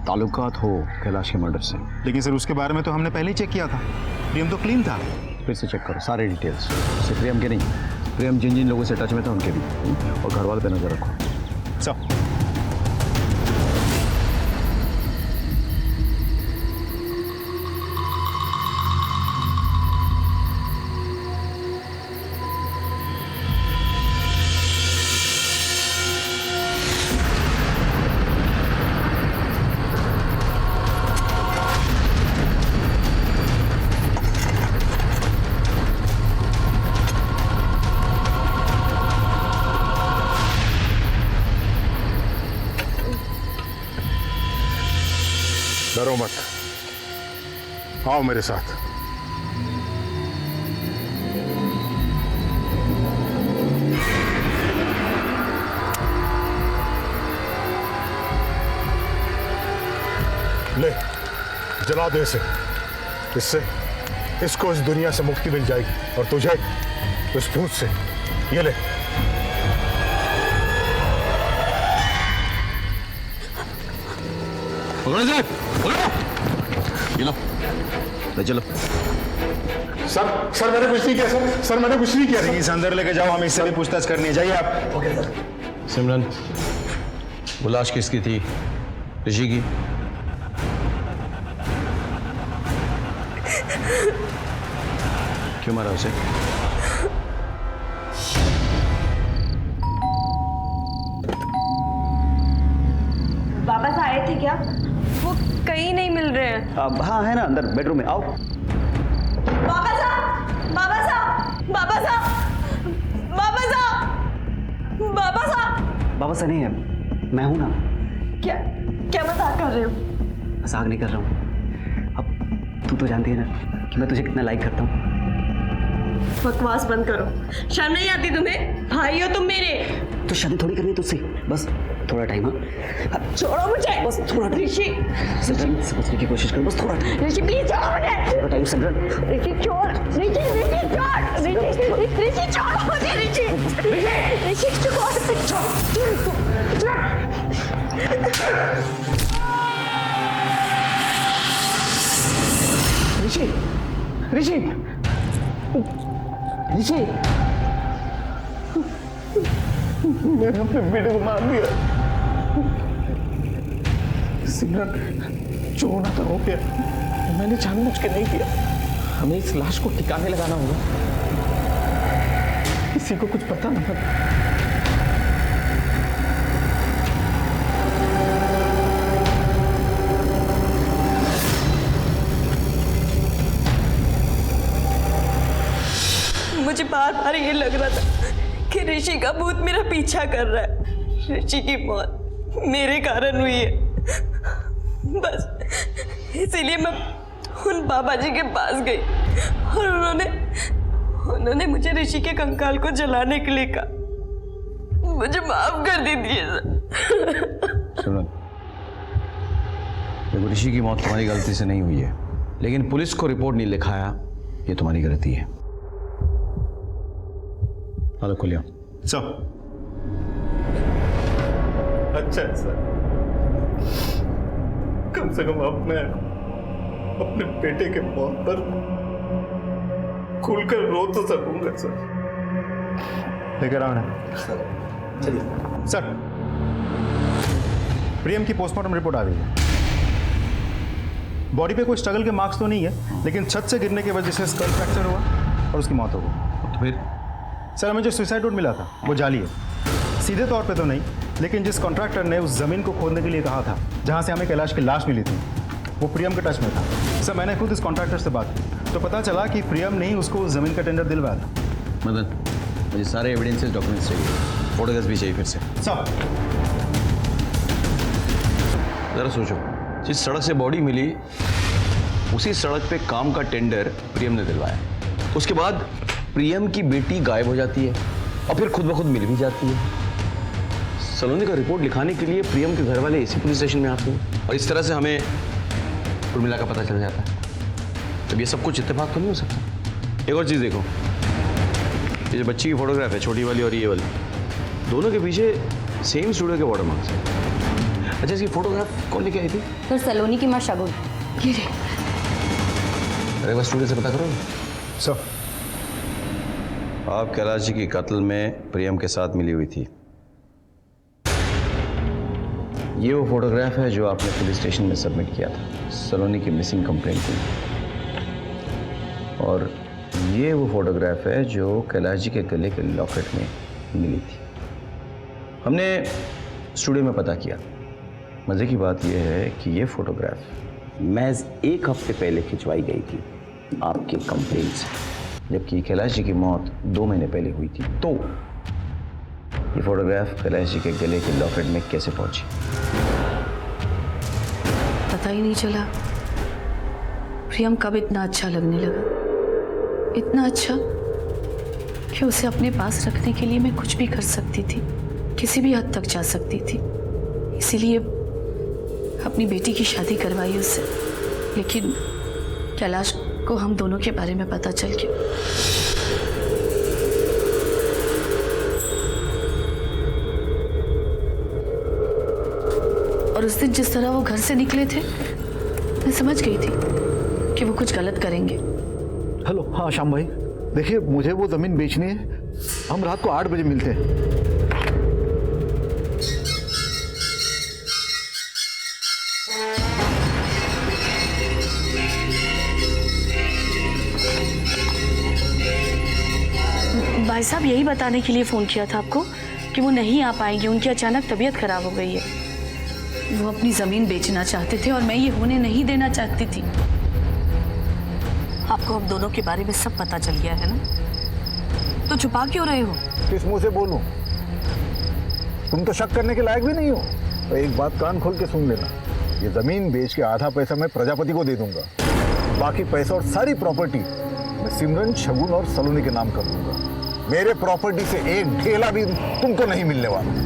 ताल्लुकात हो कैलाश के मर्डर से। लेकिन सर उसके बारे में तो हमने पहले ही चेक किया था, प्रियम तो क्लीन था। फिर से चेक करो सारे डिटेल्स, सिर्फ प्रियम के नहीं, प्रियम जिन जिन लोगों से टच में था उनके भी, और घर वाले पे नजर रखो। सब डरो मत, आओ मेरे साथ। ले, जला दे इसे। इससे इसको इस दुनिया से मुक्ति मिल जाएगी और तुझे उस भूत से। ये ले। ये लो, ले चलो। सर मैंने कुछ नहीं किया सर मैंने कुछ नहीं किया। इस अंदर लेके जाओ, हमें इससे भी पूछताछ करनी है। जाइए आप। Okay sir. सिमरन, वो लाश किसकी थी? ऋषि की? क्यों मारा उसे? वापस आए थे क्या? वो कहीं नहीं मिल रहे हैं। हाँ है ना, अंदर बेडरूम में। आओ। बाबा साहब, बाबा साहब, बाबा साहब, बाबा साहब, बाबा साहब। बाबा से नहीं है, मैं हूं ना। क्या क्या मजाक कर रहे हो? मजाक नहीं कर रहा हूं। अब तू तो जानती है ना कि मैं तुझे कितना लाइक करता हूँ। बकवास बंद करो, शर्म नहीं आती तुम्हें? भाई हो तुम मेरे। तो शादी थोड़ी करनी है तुझसे, बस थोड़ा टाइम। हाँ छोड़ो मुझे, बस थोड़ा टाइम। ऋषि, समझने की कोशिश कर, बस थोड़ा टाइम। ऋषि प्लीज छोड़ो मुझे। थोड़ा टाइम सिमरन। ऋषि छोड़, ऋषि छोड़ो मुझे। ऋषि ऋषि मैंने अपने बेटे को मार दिया। सिमरन, जो होना था हो गया। मैंने जानबूझ के नहीं किया। हमें इस लाश को ठिकाने लगाना होगा। किसी को कुछ पता ना था। मुझे बार बार ये लग रहा था कि ऋषि का भूत मेरा पीछा कर रहा है। ऋषि की मौत मेरे कारण हुई है, बस इसीलिए मैं उन बाबा जी के पास गई और उन्होंने मुझे ऋषि के कंकाल को जलाने के लिए कहा। मुझे माफ कर दीजिए सर। देखो, ऋषि की मौत तुम्हारी गलती से नहीं हुई है, लेकिन पुलिस को रिपोर्ट नहीं लिखाया, ये तुम्हारी गलती है। हेलो खुलिया। सर। अच्छा सर, कम से कम अब मैं अपने बेटे के मौत पर खुलकर रो तो सकूंगा सर। लेकर आओ ना। चलिए सर। प्रियम की पोस्टमार्टम रिपोर्ट आ गई है। बॉडी पे कोई स्ट्रगल के मार्क्स तो नहीं है, लेकिन छत से गिरने की वजह से स्कल फ्रैक्चर हुआ और उसकी मौत हो गई। तो फिर सर, हमें जो सुसाइड नोट मिला था वो जाली है। सीधे तौर पे तो नहीं, लेकिन जिस कॉन्ट्रैक्टर ने उस जमीन को खोदने के लिए कहा था जहां से हमें कैलाश की लाश मिली थी, वो प्रियम के टच में था। सर, मैंने खुद इस कॉन्ट्रैक्टर से बात की तो पता चला कि प्रियम ने ही उसको उस जमीन का टेंडर दिलवाया था। मदन, मुझे सारे एविडेंसेस, डॉक्यूमेंट्स चाहिए, फोटोग्राफ्स भी चाहिए फिर से। सर, जरा सोचो, जिस सड़क से बॉडी मिली उसी सड़क पे काम का टेंडर प्रियम ने दिलवाया। उसके बाद प्रियम की बेटी गायब हो जाती है और फिर खुद ब खुद मिल भी जाती है। सलोनी का रिपोर्ट लिखाने के लिए प्रियम के घर वाले इसी पुलिस स्टेशन में आते हैं और इस तरह से हमें उर्मिला का पता चल जाता है। तब ये सब कुछ इत्तेफाक तो नहीं हो सकता। एक और चीज़ देखो, ये जो बच्ची की फोटोग्राफ है, छोटी वाली और ये वाली, दोनों के पीछे सेम स्टूडियो के वाटर मार्क्स हैं। अच्छा, इसकी फोटोग्राफ कौन लेके आई थी? सर, सलोनी की माँ शगुन। अरे बस स्टूडियो से पता करो। सर, आप कैलाश जी की कत्ल में प्रियम के साथ मिली हुई थी। ये वो फोटोग्राफ है जो आपने पुलिस स्टेशन में सबमिट किया था सलोनी की मिसिंग कंप्लेंट के लिए। और ये वो फोटोग्राफ है जो कैलाश जी के गले के लॉकेट में मिली थी। हमने स्टूडियो में पता किया। मज़े की बात यह है कि ये फोटोग्राफ महज 1 हफ्ते पहले खिंचवाई गई थी आपके कंप्लेंट से, जबकि कैलाश जी की मौत 2 महीने पहले हुई थी। तो ये फोटोग्राफ कैलाश जी के गले के लॉकेट में कैसे पहुंची? पता ही नहीं चला प्रियम कब इतना अच्छा लगने लगा। इतना अच्छा कि उसे अपने पास रखने के लिए मैं कुछ भी कर सकती थी, किसी भी हद तक जा सकती थी। इसीलिए अपनी बेटी की शादी करवाई उससे। लेकिन कैलाश को हम दोनों के बारे में पता चल गया। और उस दिन जिस तरह वो घर से निकले थे, मैं समझ गई थी कि वो कुछ गलत करेंगे। हेलो, हाँ श्याम भाई, देखिए मुझे वो जमीन बेचनी है। हम रात को 8 बजे मिलते हैं। भाई साहब, यही बताने के लिए फ़ोन किया था आपको कि वो नहीं आ पाएंगे, उनकी अचानक तबीयत खराब हो गई है। वो अपनी ज़मीन बेचना चाहते थे और मैं ये होने नहीं देना चाहती थी। आपको हम दोनों के बारे में सब पता चल गया है ना, तो छुपा क्यों रहे हो? किस मुंह से बोलूं? तुम तो शक करने के लायक भी नहीं हो। तो एक बात कान खोल के सुन लेना, ये जमीन बेच के आधा पैसा मैं प्रजापति को दे दूंगा, बाकी पैसा और सारी प्रॉपर्टी मैं सिमरन, शगुन और सलोनी के नाम कर दूंगा। मेरे प्रॉपर्टी से एक ढेला भी तुमको नहीं मिलने वाला।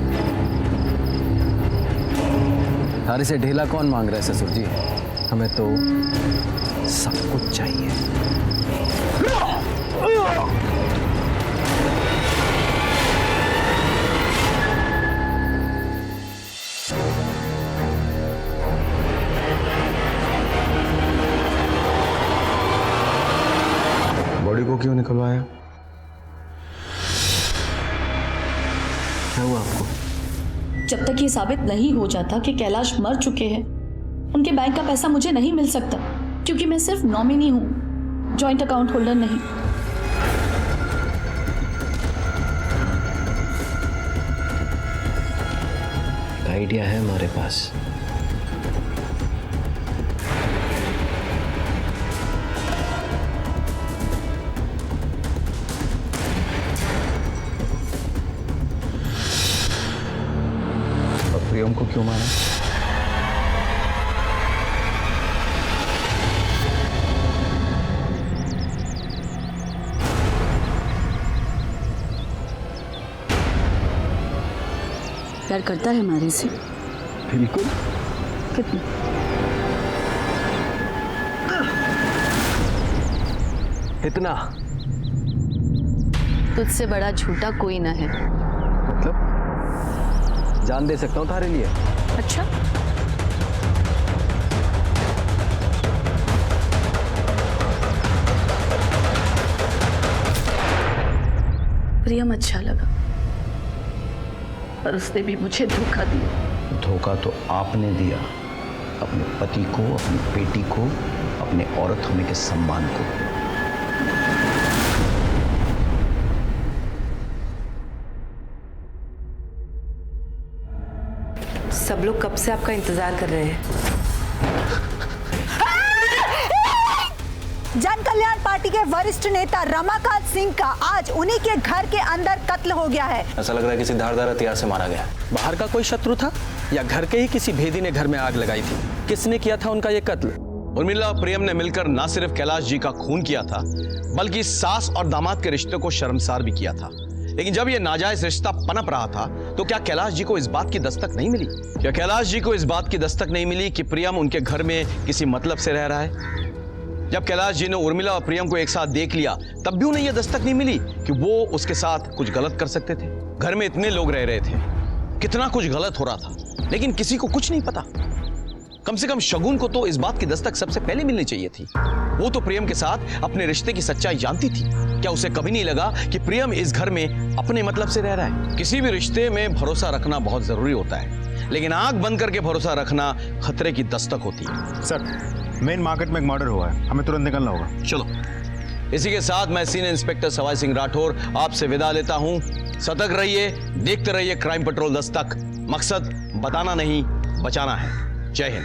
थारे से ढेला कौन मांग रहा है ससुर जी? हमें तो सब कुछ चाहिए। बॉडी को क्यों निकलवाया? क्या हुआ आपको? जब तक ये साबित नहीं हो जाता कि कैलाश मर चुके हैं, उनके बैंक का पैसा मुझे नहीं मिल सकता, क्योंकि मैं सिर्फ नॉमिनी हूं, जॉइंट अकाउंट होल्डर नहीं। आइडिया है हमारे पास। प्रियम को क्यों मारा? प्यार करता है हमारे से? बिल्कुल। कितना? इतना? तुझसे बड़ा झूठा कोई ना है। मतलब जान दे सकता हूँ थारे लिए। अच्छा, प्रियम अच्छा लगा, पर उसने भी मुझे धोखा दिया। धोखा तो आपने दिया, अपने पति को, अपनी बेटी को, अपने औरत होने के सम्मान को। सब लोग कब से आपका इंतजार कर रहे हैं। जन कल्याण पार्टी के वरिष्ठ नेता रमाकांत सिंह का आज उन्हीं के घर के अंदर कत्ल हो गया है। ऐसा लग रहा है किसी धारदार हथियार से मारा गया। बाहर का कोई शत्रु था या घर के ही किसी भेदी ने घर में आग लगाई थी? किसने किया था उनका ये कत्ल? उर्मिला और प्रियम ने मिलकर न सिर्फ कैलाश जी का खून किया था, बल्कि सास और दामाद के रिश्ते को शर्मसार भी किया था। लेकिन जब यह नाजायज रिश्ता पनप रहा था, तो क्या कैलाश जी को इस बात की दस्तक नहीं मिली? क्या कैलाश जी को इस बात की दस्तक नहीं मिली कि प्रियम उनके घर में किसी मतलब से रह रहा है? जब कैलाश जी ने उर्मिला और प्रियम को एक साथ देख लिया, तब भी उन्हें यह दस्तक नहीं मिली कि वो उसके साथ कुछ गलत कर सकते थे। घर में इतने लोग रह रहे थे, कितना कुछ गलत हो रहा था, लेकिन किसी को कुछ नहीं पता। कम से कम शगुन को तो इस बात की दस्तक सबसे पहले मिलनी चाहिए थी। वो तो प्रियम के साथ अपने रिश्ते की सच्चाई जानती थी। क्या उसे कभी नहीं लगा कि प्रियम इस घर में अपने मतलब से रह रहा है? किसी भी रिश्ते में भरोसा रखना बहुत जरूरी होता है, लेकिन आंख बंद करके भरोसा रखना खतरे की दस्तक होती है। सर, मेन मार्केट में एक मर्डर हुआ है, हमें तुरंत निकलना होगा। चलो। इसी के साथ मैं सीनियर इंस्पेक्टर सवाई सिंह राठौर आपसे विदा लेता हूं। सतर्क रहिए, देखते रहिए क्राइम पेट्रोल दस्तक। मकसद बताना नहीं, बचाना है। जय हिंद।